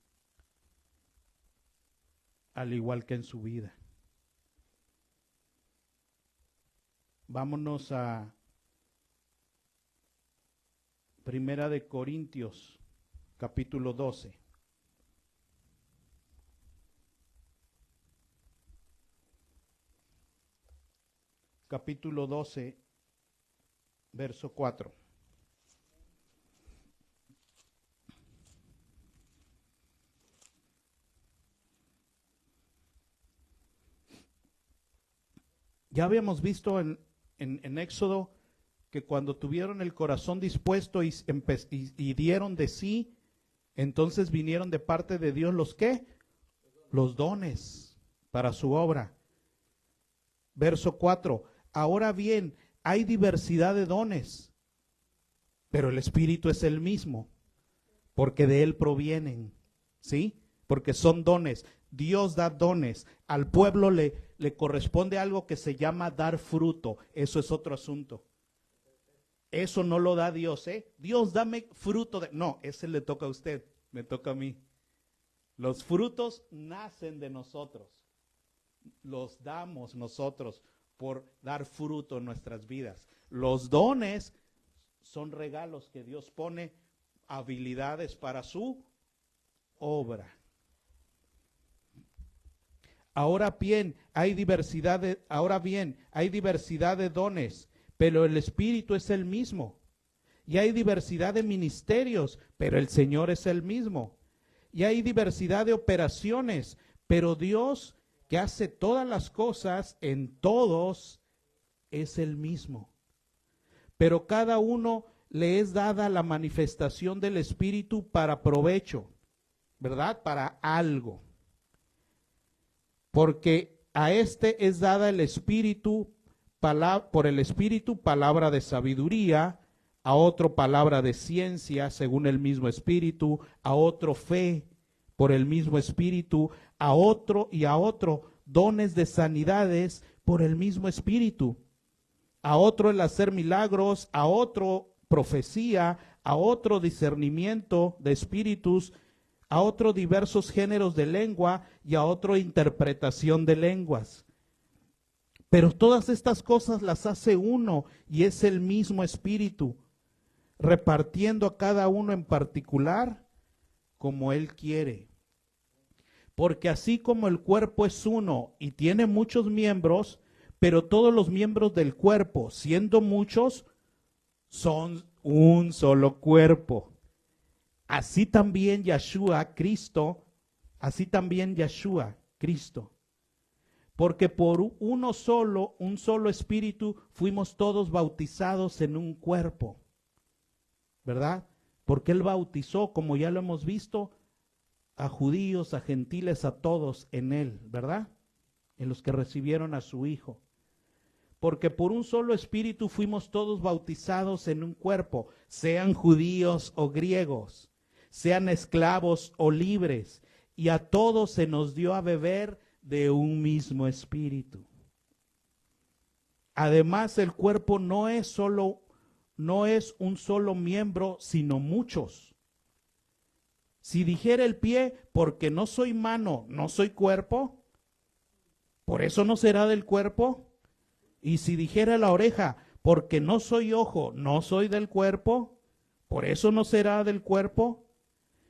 al igual que en su vida. Vámonos a Primera de Corintios, capítulo 12. Capítulo 12, verso 4. Ya habíamos visto en Éxodo que cuando tuvieron el corazón dispuesto y dieron de sí, entonces vinieron de parte de Dios los ¿qué? Los dones para su obra. Verso 4. Ahora bien, hay diversidad de dones, pero el Espíritu es el mismo, porque de Él provienen, ¿sí? Porque son dones. Dios da dones. Al pueblo le corresponde algo que se llama dar fruto. Eso es otro asunto. Eso no lo da Dios, ¿eh? Dios, dame fruto. No, ese le toca a usted, me toca a mí. Los frutos nacen de nosotros. Los damos nosotros por dar fruto en nuestras vidas. Los dones son regalos que Dios pone, habilidades para su obra. Ahora bien, hay diversidad de dones, pero el Espíritu es el mismo. Y hay diversidad de ministerios, pero el Señor es el mismo. Y hay diversidad de operaciones, pero Dios, que hace todas las cosas en todos, es el mismo. Pero cada uno le es dada la manifestación del Espíritu para provecho, ¿verdad? Para algo. Porque a este es dada el Espíritu, por el Espíritu, palabra de sabiduría, a otro palabra de ciencia, según el mismo Espíritu, a otro fe, por el mismo Espíritu, a otro dones de sanidades, por el mismo Espíritu, a otro el hacer milagros, a otro profecía, a otro discernimiento de espíritus, a otro diversos géneros de lengua y a otro interpretación de lenguas. Pero todas estas cosas las hace uno y es el mismo Espíritu, repartiendo a cada uno en particular como Él quiere. Porque así como el cuerpo es uno y tiene muchos miembros, pero todos los miembros del cuerpo, siendo muchos, son un solo cuerpo. Así también Yeshua, Cristo, porque por un solo espíritu fuimos todos bautizados en un cuerpo, ¿verdad? Porque Él bautizó, como ya lo hemos visto, a judíos, a gentiles, a todos en Él, ¿verdad? En los que recibieron a su Hijo. Porque por un solo espíritu fuimos todos bautizados en un cuerpo, sean judíos o griegos, sean esclavos o libres, y a todos se nos dio a beber de un mismo espíritu. Además, el cuerpo no es un solo miembro, sino muchos. Si dijera el pie, porque no soy mano, no soy cuerpo, por eso no será del cuerpo. Y si dijera la oreja, porque no soy ojo, no soy del cuerpo, por eso no será del cuerpo.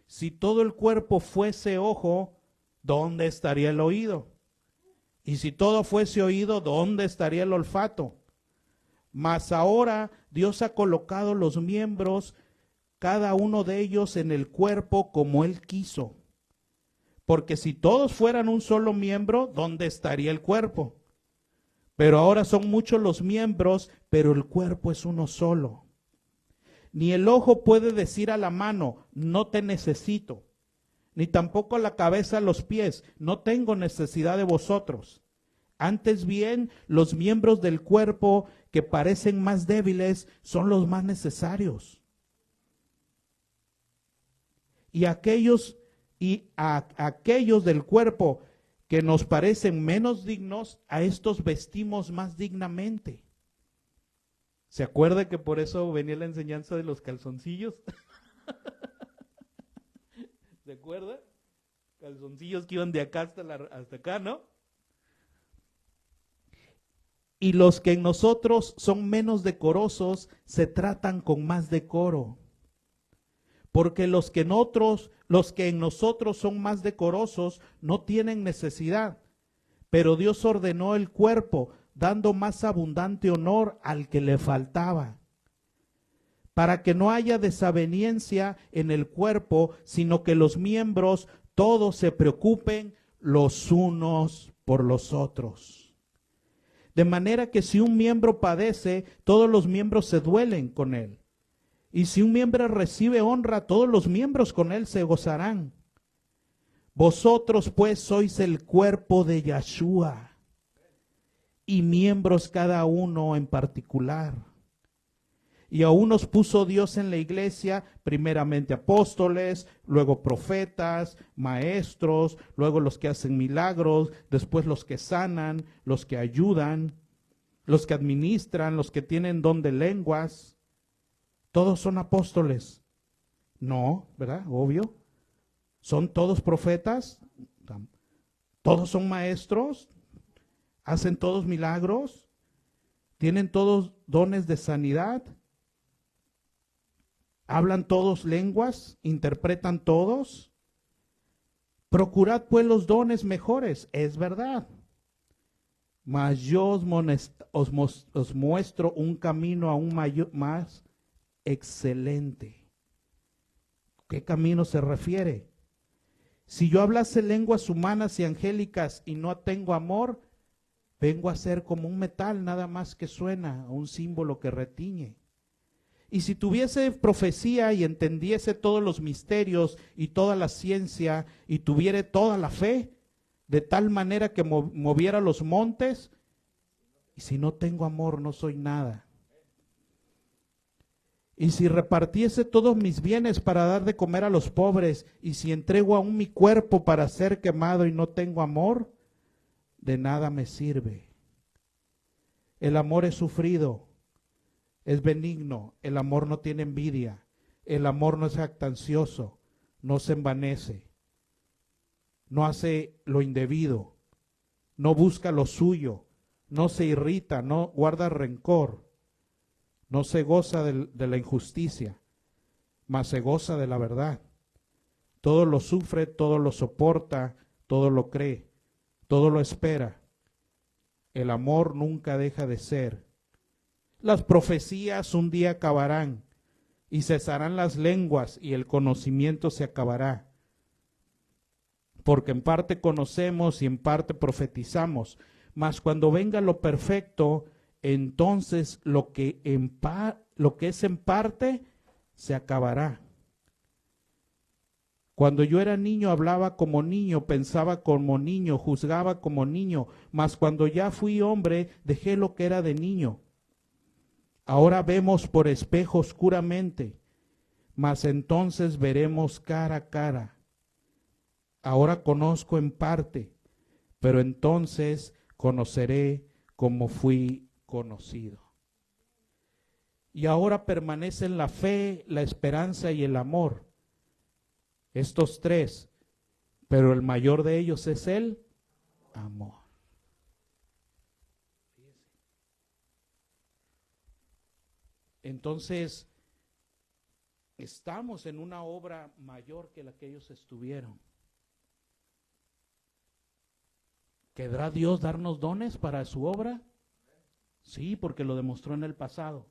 Si todo el cuerpo fuese ojo, ¿dónde estaría el oído? Y si todo fuese oído, ¿dónde estaría el olfato? Mas ahora Dios ha colocado los miembros, cada uno de ellos en el cuerpo como Él quiso. Porque si todos fueran un solo miembro, ¿dónde estaría el cuerpo? Pero ahora son muchos los miembros, pero el cuerpo es uno solo. Ni el ojo puede decir a la mano, no te necesito, ni tampoco la cabeza a los pies, no tengo necesidad de vosotros. Antes bien, los miembros del cuerpo que parecen más débiles son los más necesarios. Y aquellos del cuerpo que nos parecen menos dignos, a estos vestimos más dignamente. ¿Se acuerda que por eso venía la enseñanza de los calzoncillos? ¿Se acuerda? Calzoncillos que iban de acá hasta acá, ¿no? Y los que en nosotros son menos decorosos se tratan con más decoro. Porque los que en nosotros son más decorosos no tienen necesidad. Pero Dios ordenó el cuerpo, dando más abundante honor al que le faltaba, para que no haya desaveniencia en el cuerpo, sino que los miembros todos se preocupen los unos por los otros. De manera que si un miembro padece, todos los miembros se duelen con él. Y si un miembro recibe honra, todos los miembros con él se gozarán. Vosotros pues sois el cuerpo de Yahshua, y miembros cada uno en particular. Y a unos puso Dios en la iglesia, primeramente apóstoles, luego profetas, maestros, luego los que hacen milagros, después los que sanan, los que ayudan, los que administran, los que tienen don de lenguas. ¿Todos son apóstoles? No, ¿verdad? Obvio. ¿Son todos profetas? ¿Todos son maestros? ¿Hacen todos milagros? ¿Tienen todos dones de sanidad? ¿Hablan todos lenguas? ¿Interpretan todos? Procurad pues los dones mejores, es verdad. Mas yo os muestro un camino aún más excelente. ¿Qué camino se refiere? Si yo hablase lenguas humanas y angélicas y no tengo amor, vengo a ser como un metal nada más que suena, un símbolo que retiñe. Y si tuviese profecía y entendiese todos los misterios y toda la ciencia y tuviere toda la fe, de tal manera que moviera los montes, y si no tengo amor no soy nada. Y si repartiese todos mis bienes para dar de comer a los pobres, y si entrego aún mi cuerpo para ser quemado y no tengo amor, de nada me sirve. El amor es sufrido, es benigno, el amor no tiene envidia, el amor no es jactancioso, no se envanece, no hace lo indebido, no busca lo suyo, no se irrita, no guarda rencor, no se goza de la injusticia, mas se goza de la verdad. Todo lo sufre, todo lo soporta, todo lo cree, todo lo espera. El amor nunca deja de ser. Las profecías un día acabarán, y cesarán las lenguas, y el conocimiento se acabará. Porque en parte conocemos y en parte profetizamos, mas cuando venga lo perfecto, entonces lo que es en parte se acabará. Cuando yo era niño hablaba como niño, pensaba como niño, juzgaba como niño, mas cuando ya fui hombre dejé lo que era de niño. Ahora vemos por espejo oscuramente, mas entonces veremos cara a cara. Ahora conozco en parte, pero entonces conoceré como fui conocido. Y ahora permanecen la fe, la esperanza y el amor. Estos tres, pero el mayor de ellos es el amor. Entonces, estamos en una obra mayor que la que ellos estuvieron. ¿Querrá Dios darnos dones para su obra? Sí, porque lo demostró en el pasado.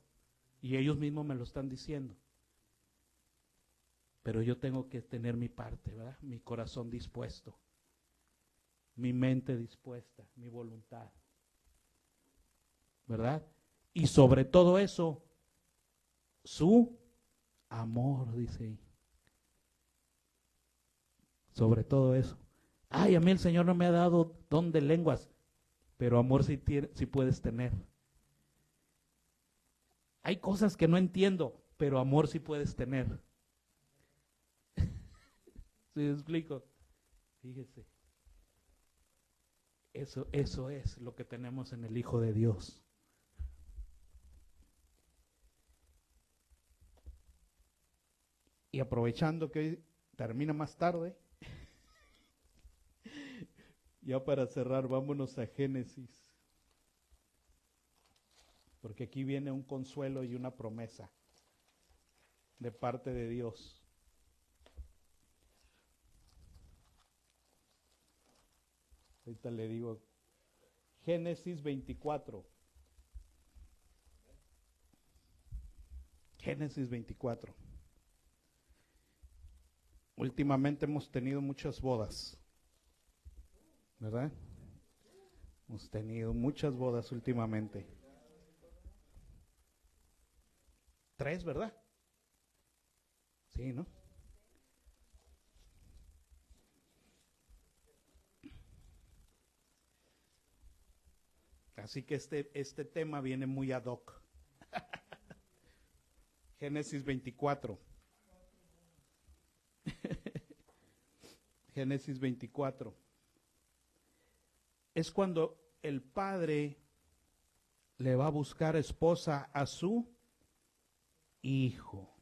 Y ellos mismos me lo están diciendo. Pero yo tengo que tener mi parte, ¿verdad? Mi corazón dispuesto. Mi mente dispuesta, mi voluntad. ¿Verdad? Y sobre todo eso, su amor, dice ahí. Sobre todo eso. Ay, a mí el Señor no me ha dado don de lenguas, pero amor sí puedes tener. Hay cosas que no entiendo, pero amor sí puedes tener. ¿Sí me explico? Fíjese. Eso es lo que tenemos en el Hijo de Dios. Y aprovechando que hoy termina más tarde, ya para cerrar, vámonos a Génesis. Porque aquí viene un consuelo y una promesa de parte de Dios. Ahorita le digo, Génesis 24. Génesis 24. Últimamente hemos tenido muchas bodas, ¿verdad? Hemos tenido muchas bodas últimamente. 3, ¿verdad? Sí, ¿no? Así que este tema viene muy ad hoc. Génesis 24. Génesis 24. Es cuando el padre le va a buscar esposa a su hijo.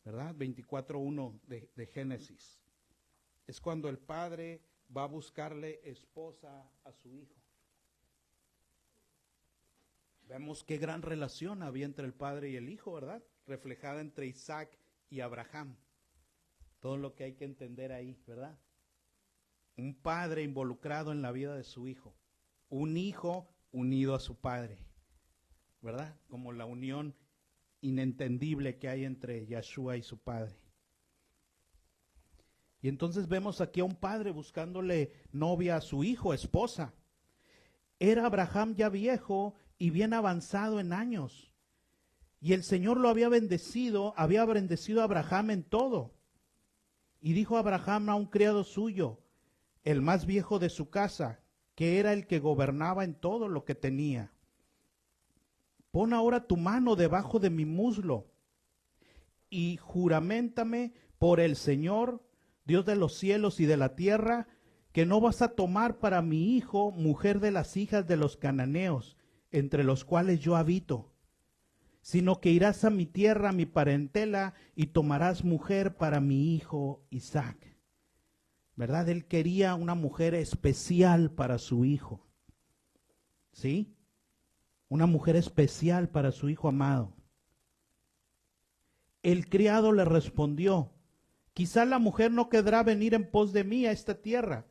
¿Verdad? 24:1 de Génesis. Es cuando el padre va a buscarle esposa a su hijo. Vemos qué gran relación había entre el padre y el hijo, ¿verdad? Reflejada entre Isaac y Abraham. Todo lo que hay que entender ahí, ¿verdad? Un padre involucrado en la vida de su hijo. Un hijo unido a su padre, ¿verdad? Como la unión inentendible que hay entre Yahshua y su padre. Y entonces vemos aquí a un padre buscándole novia a su hijo, esposa. Era Abraham ya viejo y bien avanzado en años. Y el Señor lo había bendecido a Abraham en todo. Y dijo Abraham a un criado suyo, el más viejo de su casa, que era el que gobernaba en todo lo que tenía: pon ahora tu mano debajo de mi muslo y juraméntame por el Señor, Dios de los cielos y de la tierra, que no vas a tomar para mi hijo mujer de las hijas de los cananeos, entre los cuales yo habito, sino que irás a mi tierra, a mi parentela, y tomarás mujer para mi hijo Isaac. ¿Verdad? Él quería una mujer especial para su hijo. ¿Sí? Una mujer especial para su hijo amado. El criado le respondió: quizá la mujer no querrá venir en pos de mí a esta tierra.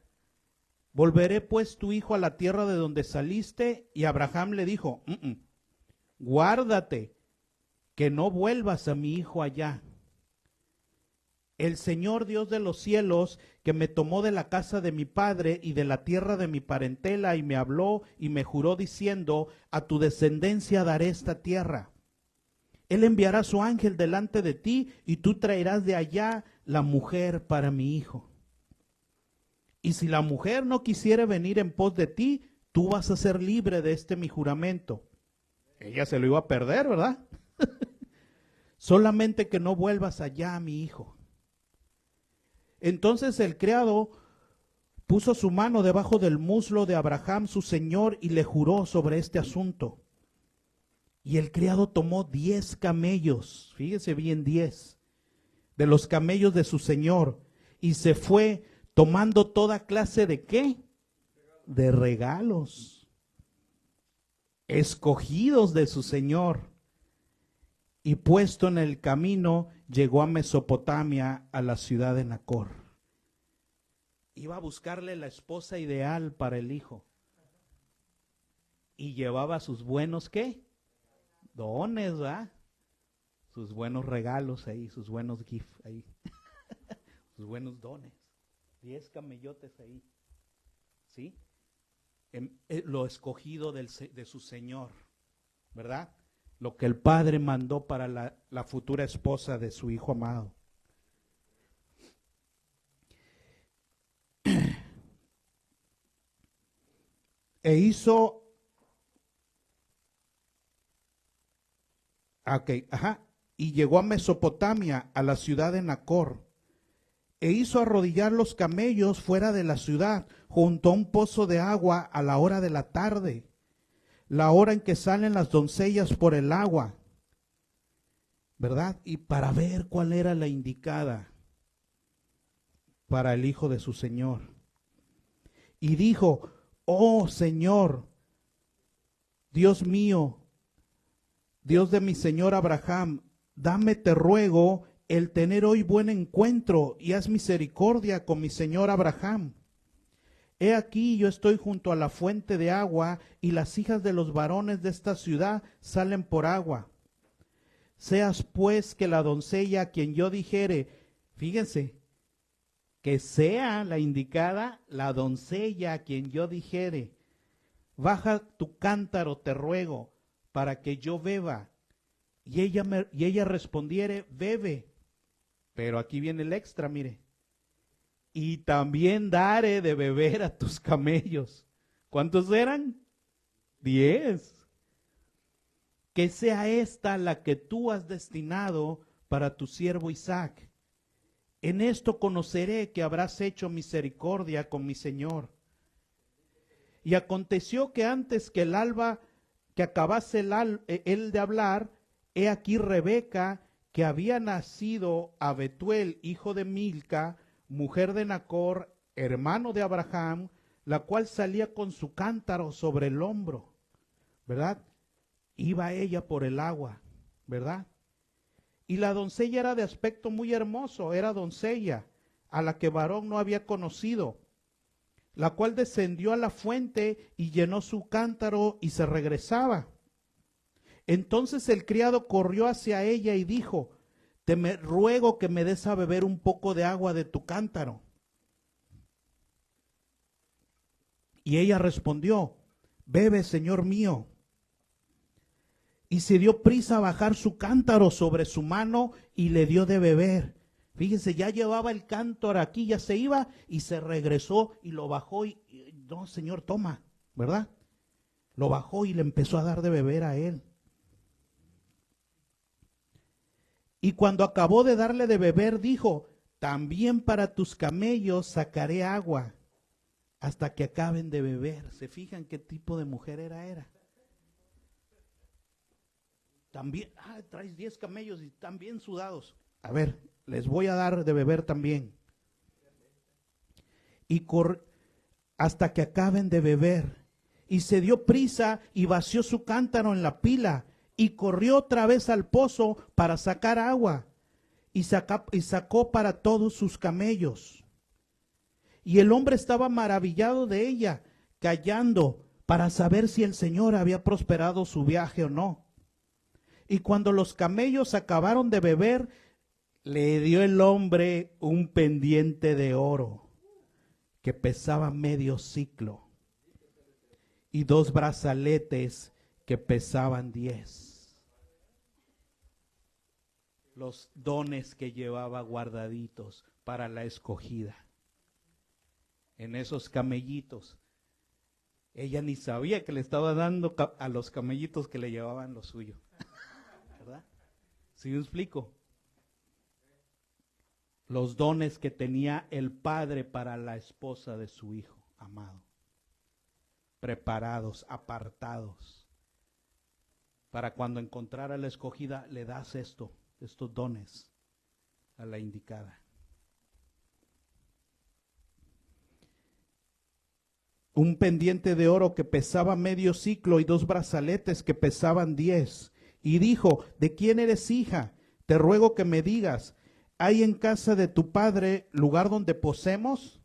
Volveré pues tu hijo a la tierra de donde saliste. Y Abraham le dijo: guárdate, que no vuelvas a mi hijo allá. El Señor Dios de los cielos, que me tomó de la casa de mi padre y de la tierra de mi parentela, y me habló y me juró diciendo: a tu descendencia daré esta tierra. Él enviará su ángel delante de ti, y tú traerás de allá la mujer para mi hijo. Y si la mujer no quisiere venir en pos de ti, tú vas a ser libre de este mi juramento. Ella se lo iba a perder, ¿verdad? Solamente que no vuelvas allá a mi hijo. Entonces el criado puso su mano debajo del muslo de Abraham su señor y le juró sobre este asunto. Y el criado tomó 10 camellos, fíjese bien, 10, de los camellos de su señor, y se fue tomando toda clase de ¿qué? De regalos escogidos de su señor. Y puesto en el camino, llegó a Mesopotamia, a la ciudad de Nacor. iba a buscarle la esposa ideal para el hijo. Y llevaba sus buenos, ¿qué? Dones, ¿verdad? Sus buenos regalos ahí, sus buenos gifts ahí. Sus buenos dones. 10 camellotes ahí. ¿Sí? Lo escogido de su Señor, ¿verdad? Lo que el Padre mandó para la futura esposa de su Hijo amado. E hizo, y llegó a Mesopotamia, a la ciudad de Nacor, e hizo arrodillar los camellos fuera de la ciudad, junto a un pozo de agua a la hora de la tarde, la hora en que salen las doncellas por el agua, ¿verdad? Y para ver cuál era la indicada para el hijo de su Señor. Y dijo: oh Señor, Dios mío, Dios de mi Señor Abraham, dame, te ruego, el tener hoy buen encuentro y haz misericordia con mi Señor Abraham. He aquí, yo estoy junto a la fuente de agua y las hijas de los varones de esta ciudad salen por agua. Seas pues que la doncella a quien yo dijere, fíjense, que sea la indicada, la doncella a quien yo dijere, baja tu cántaro, te ruego, para que yo beba. Y ella respondiere, bebe. Pero aquí viene el extra, mire. Y también daré de beber a tus camellos. ¿Cuántos eran? 10. Que sea esta la que tú has destinado para tu siervo Isaac. En esto conoceré que habrás hecho misericordia con mi Señor. Y aconteció que antes que el alba, que acabase él de hablar, he aquí Rebeca, que había nacido a Betuel, hijo de Milca, mujer de Nacor, hermano de Abraham, la cual salía con su cántaro sobre el hombro, ¿verdad? Iba ella por el agua, ¿verdad? Y la doncella era de aspecto muy hermoso, era doncella, a la que varón no había conocido, la cual descendió a la fuente y llenó su cántaro y se regresaba. Entonces el criado corrió hacia ella y dijo: te me ruego que me des a beber un poco de agua de tu cántaro. Y ella respondió: bebe, señor mío. Y se dio prisa a bajar su cántaro sobre su mano y le dio de beber. Fíjense, ya llevaba el cántaro aquí, ya se iba y se regresó y lo bajó y no, señor, toma, ¿verdad? Lo bajó y le empezó a dar de beber a él. Y cuando acabó de darle de beber, dijo: también para tus camellos sacaré agua hasta que acaben de beber. ¿Se fijan qué tipo de mujer era? También, traes 10 camellos y están bien sudados. A ver, les voy a dar de beber también. Y hasta que acaben de beber. Y se dio prisa y vació su cántaro en la pila y corrió otra vez al pozo para sacar agua. Y sacó para todos sus camellos. Y el hombre estaba maravillado de ella, callando para saber si el Señor había prosperado su viaje o no. Y cuando los camellos acabaron de beber, le dio el hombre un pendiente de oro que pesaba medio siclo y 2 brazaletes que pesaban 10. Los dones que llevaba guardaditos para la escogida. En esos camellitos. Ella ni sabía que le estaba dando a los camellitos que le llevaban lo suyo. ¿Verdad? ¿Sí me explico? Los dones que tenía el padre para la esposa de su hijo amado. Preparados, apartados. Para cuando encontrara la escogida, le das estos dones a la indicada. Un pendiente de oro que pesaba medio siclo y 2 brazaletes que pesaban 10. Y dijo: ¿de quién eres hija? Te ruego que me digas, ¿hay en casa de tu padre lugar donde posemos?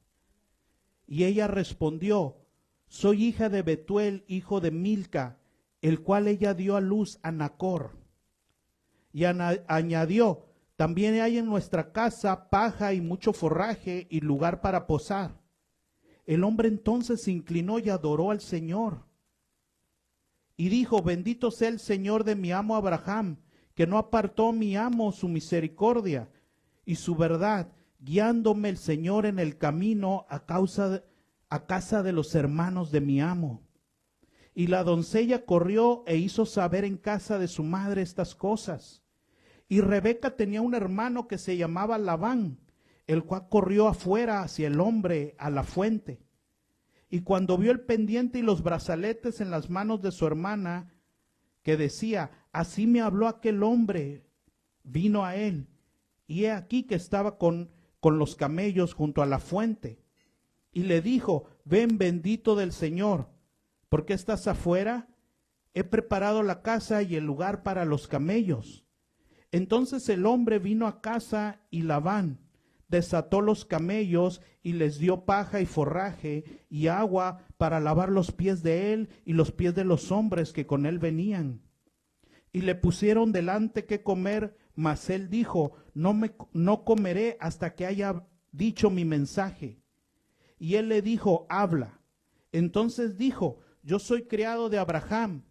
Y ella respondió: soy hija de Betuel, hijo de Milca, el cual ella dio a luz a Nacor. Y añadió: también hay en nuestra casa paja y mucho forraje y lugar para posar. El hombre entonces se inclinó y adoró al Señor. Y dijo: bendito sea el Señor de mi amo Abraham, que no apartó mi amo su misericordia y su verdad, guiándome el Señor en el camino a casa de los hermanos de mi amo. Y la doncella corrió e hizo saber en casa de su madre estas cosas. Y Rebeca tenía un hermano que se llamaba Labán, el cual corrió afuera hacia el hombre a la fuente. Y cuando vio el pendiente y los brazaletes en las manos de su hermana, que decía: así me habló aquel hombre, vino a él. Y he aquí que estaba con los camellos junto a la fuente. Y le dijo: ven, bendito del Señor, ¿por qué estás afuera? He preparado la casa y el lugar para los camellos. Entonces el hombre vino a casa, y Labán desató los camellos y les dio paja y forraje y agua para lavar los pies de él y los pies de los hombres que con él venían. Y le pusieron delante qué comer, mas él dijo: no comeré hasta que haya dicho mi mensaje. Y él le dijo: habla. Entonces dijo: yo soy criado de Abraham,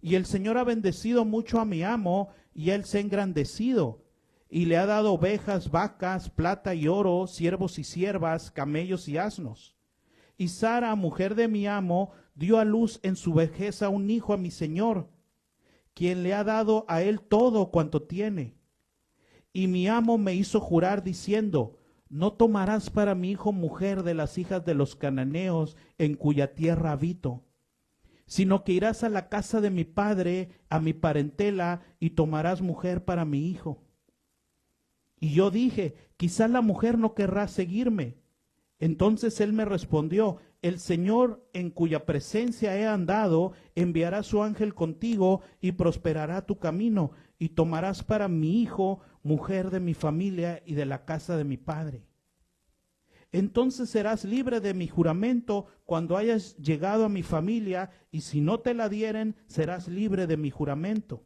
y el Señor ha bendecido mucho a mi amo, y él se ha engrandecido, y le ha dado ovejas, vacas, plata y oro, siervos y siervas, camellos y asnos. Y Sara, mujer de mi amo, dio a luz en su vejez a un hijo a mi señor, quien le ha dado a él todo cuanto tiene. Y mi amo me hizo jurar diciendo: no tomarás para mi hijo mujer de las hijas de los cananeos en cuya tierra habito, sino que irás a la casa de mi padre, a mi parentela, y tomarás mujer para mi hijo. Y yo dije: quizá la mujer no querrá seguirme. Entonces él me respondió: el Señor, en cuya presencia he andado, enviará su ángel contigo y prosperará tu camino, y tomarás para mi hijo mujer de mi familia y de la casa de mi padre. Entonces serás libre de mi juramento cuando hayas llegado a mi familia, y si no te la dieren, serás libre de mi juramento.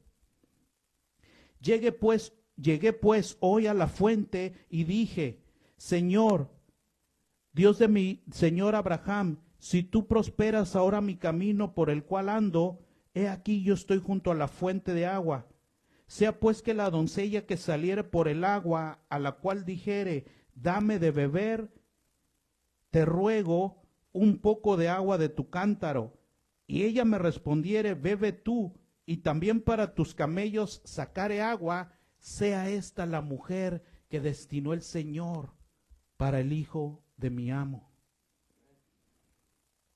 Llegué pues hoy a la fuente y dije: Señor, Dios de mi señor Abraham, si tú prosperas ahora mi camino por el cual ando, he aquí yo estoy junto a la fuente de agua. Sea pues que la doncella que saliere por el agua, a la cual dijere: dame de beber, te ruego un poco de agua de tu cántaro, y ella me respondiere: bebe tú, y también para tus camellos sacare agua, sea esta la mujer que destinó el Señor para el hijo de mi amo.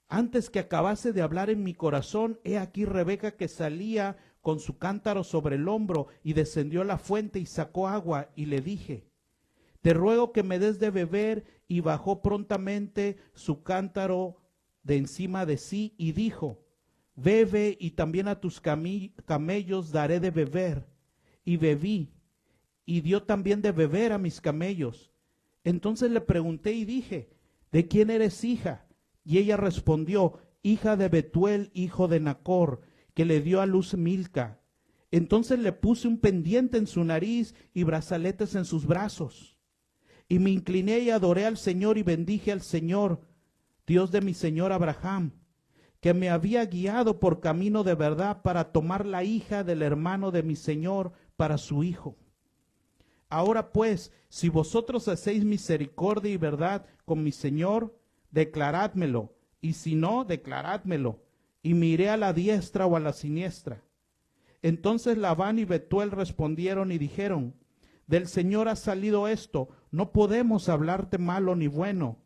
Antes que acabase de hablar en mi corazón, he aquí Rebeca que salía con su cántaro sobre el hombro, y descendió a la fuente y sacó agua, y le dije: te ruego que me des de beber, y bajó prontamente su cántaro de encima de sí, y dijo: bebe, y también a tus camellos daré de beber. Y bebí, y dio también de beber a mis camellos. Entonces le pregunté y dije: ¿de quién eres hija? Y ella respondió: hija de Betuel, hijo de Nacor, que le dio a luz Milca. Entonces le puse un pendiente en su nariz y brazaletes en sus brazos. Y me incliné y adoré al Señor y bendije al Señor, Dios de mi señor Abraham, que me había guiado por camino de verdad para tomar la hija del hermano de mi señor para su hijo. Ahora pues, si vosotros hacéis misericordia y verdad con mi señor, declarádmelo, y si no, declarádmelo, y me iré a la diestra o a la siniestra. Entonces Labán y Betuel respondieron y dijeron: del Señor ha salido esto, no podemos hablarte malo ni bueno.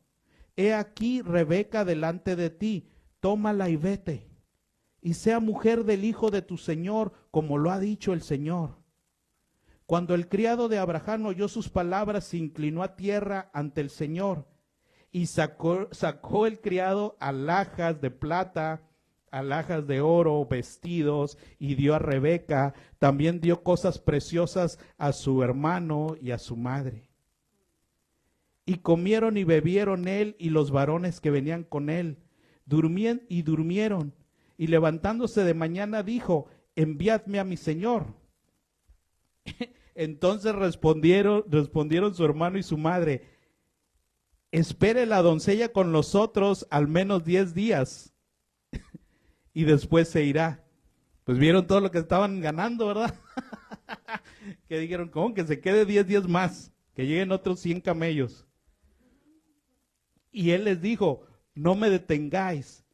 He aquí Rebeca delante de ti, tómala y vete, y sea mujer del hijo de tu señor, como lo ha dicho el Señor. Cuando el criado de Abraham oyó sus palabras, se inclinó a tierra ante el Señor, y sacó el criado alhajas de plata, alhajas de oro, vestidos, y dio a Rebeca. También dio cosas preciosas a su hermano y a su madre. Y comieron y bebieron él y los varones que venían con él. Durmieron. Y levantándose de mañana dijo: enviadme a mi señor. Entonces respondieron su hermano y su madre: espere la doncella con nosotros al menos 10 días y después se irá. Pues vieron todo lo que estaban ganando, ¿verdad? Que dijeron: ¿cómo que se quede 10 días más? Que lleguen otros 100 camellos. Y él les dijo: no me detengáis,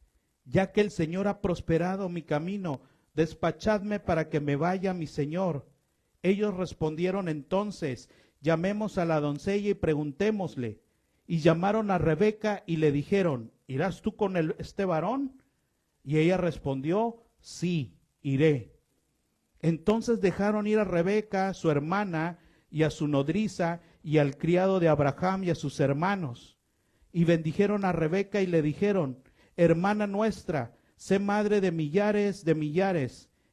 ya que el Señor ha prosperado mi camino, despachadme para que me vaya mi señor. Ellos respondieron entonces: llamemos a la doncella y preguntémosle. Y llamaron a Rebeca y le dijeron: ¿irás tú con este varón? Y ella respondió: sí, iré. Entonces dejaron ir a Rebeca, su hermana, y a su nodriza, y al criado de Abraham y a sus hermanos. Y bendijeron a Rebeca y le dijeron: hermana nuestra, sé madre de millares,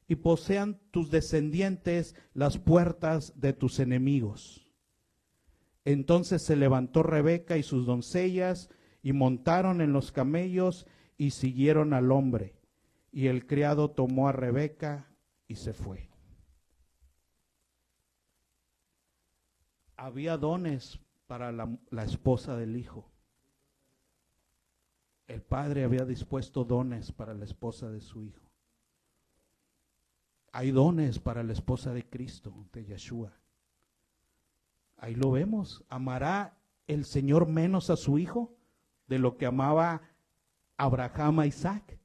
y posean tus descendientes las puertas de tus enemigos. Entonces se levantó Rebeca y sus doncellas, y montaron en los camellos, y siguieron al hombre. Y el criado tomó a Rebeca y se fue. Había dones para la esposa del hijo. El padre había dispuesto dones para la esposa de su hijo. Hay dones para la esposa de Cristo, de Yeshua. Ahí lo vemos. ¿Amará el Señor menos a su hijo de lo que amaba Abraham a Isaac?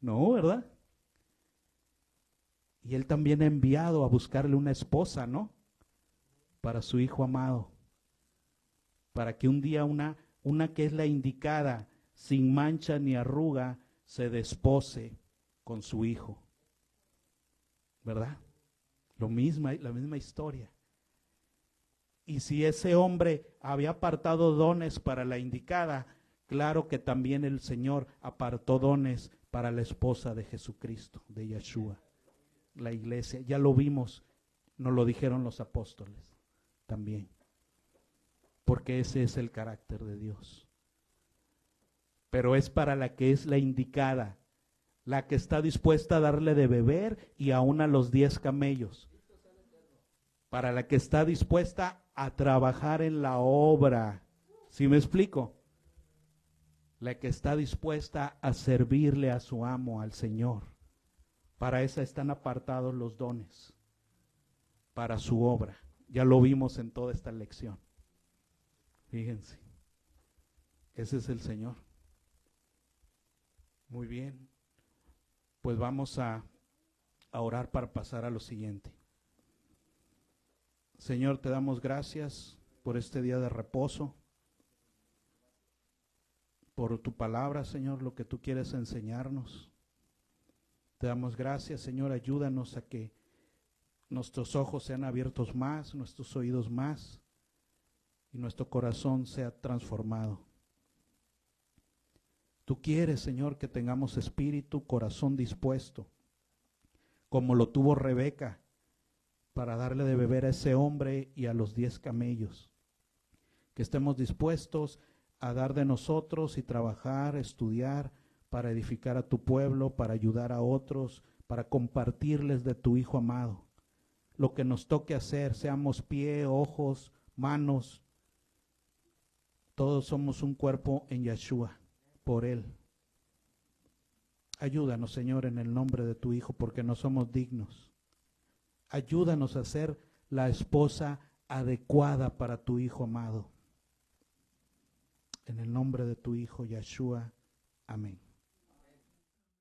No, ¿verdad? Y él también ha enviado a buscarle una esposa, ¿no? Para su hijo amado. Para que un día una que es la indicada, sin mancha ni arruga, se despose con su hijo. ¿Verdad? La misma historia. Y si ese hombre había apartado dones para la indicada, claro que también el Señor apartó dones para la esposa de Jesucristo, de Yeshua, la iglesia. Ya lo vimos, nos lo dijeron los apóstoles también. Porque ese es el carácter de Dios. Pero es para la que es la indicada, la que está dispuesta a darle de beber y aún a los 10 camellos. Para la que está dispuesta a trabajar en la obra. ¿Sí me explico? La que está dispuesta a servirle a su amo, al Señor. Para esa están apartados los dones. Para su obra. Ya lo vimos en toda esta lección. Fíjense. Ese es el Señor. Muy bien. Pues vamos a orar para pasar a lo siguiente. Señor, te damos gracias por este día de reposo, por tu palabra, Señor, lo que tú quieres enseñarnos. Te damos gracias, Señor, ayúdanos a que nuestros ojos sean abiertos más, nuestros oídos más, y nuestro corazón sea transformado. Tú quieres, Señor, que tengamos espíritu, corazón dispuesto, como lo tuvo Rebeca, para darle de beber a ese hombre y a los 10 camellos. Que estemos dispuestos a dar de nosotros y trabajar, estudiar, para edificar a tu pueblo, para ayudar a otros, para compartirles de tu Hijo amado. Lo que nos toque hacer, seamos pie, ojos, manos, todos somos un cuerpo en Yeshua, por Él. Ayúdanos, Señor, en el nombre de tu Hijo, porque no somos dignos. Ayúdanos a ser la esposa adecuada para tu Hijo amado. En el nombre de tu Hijo, Yeshua. Amén.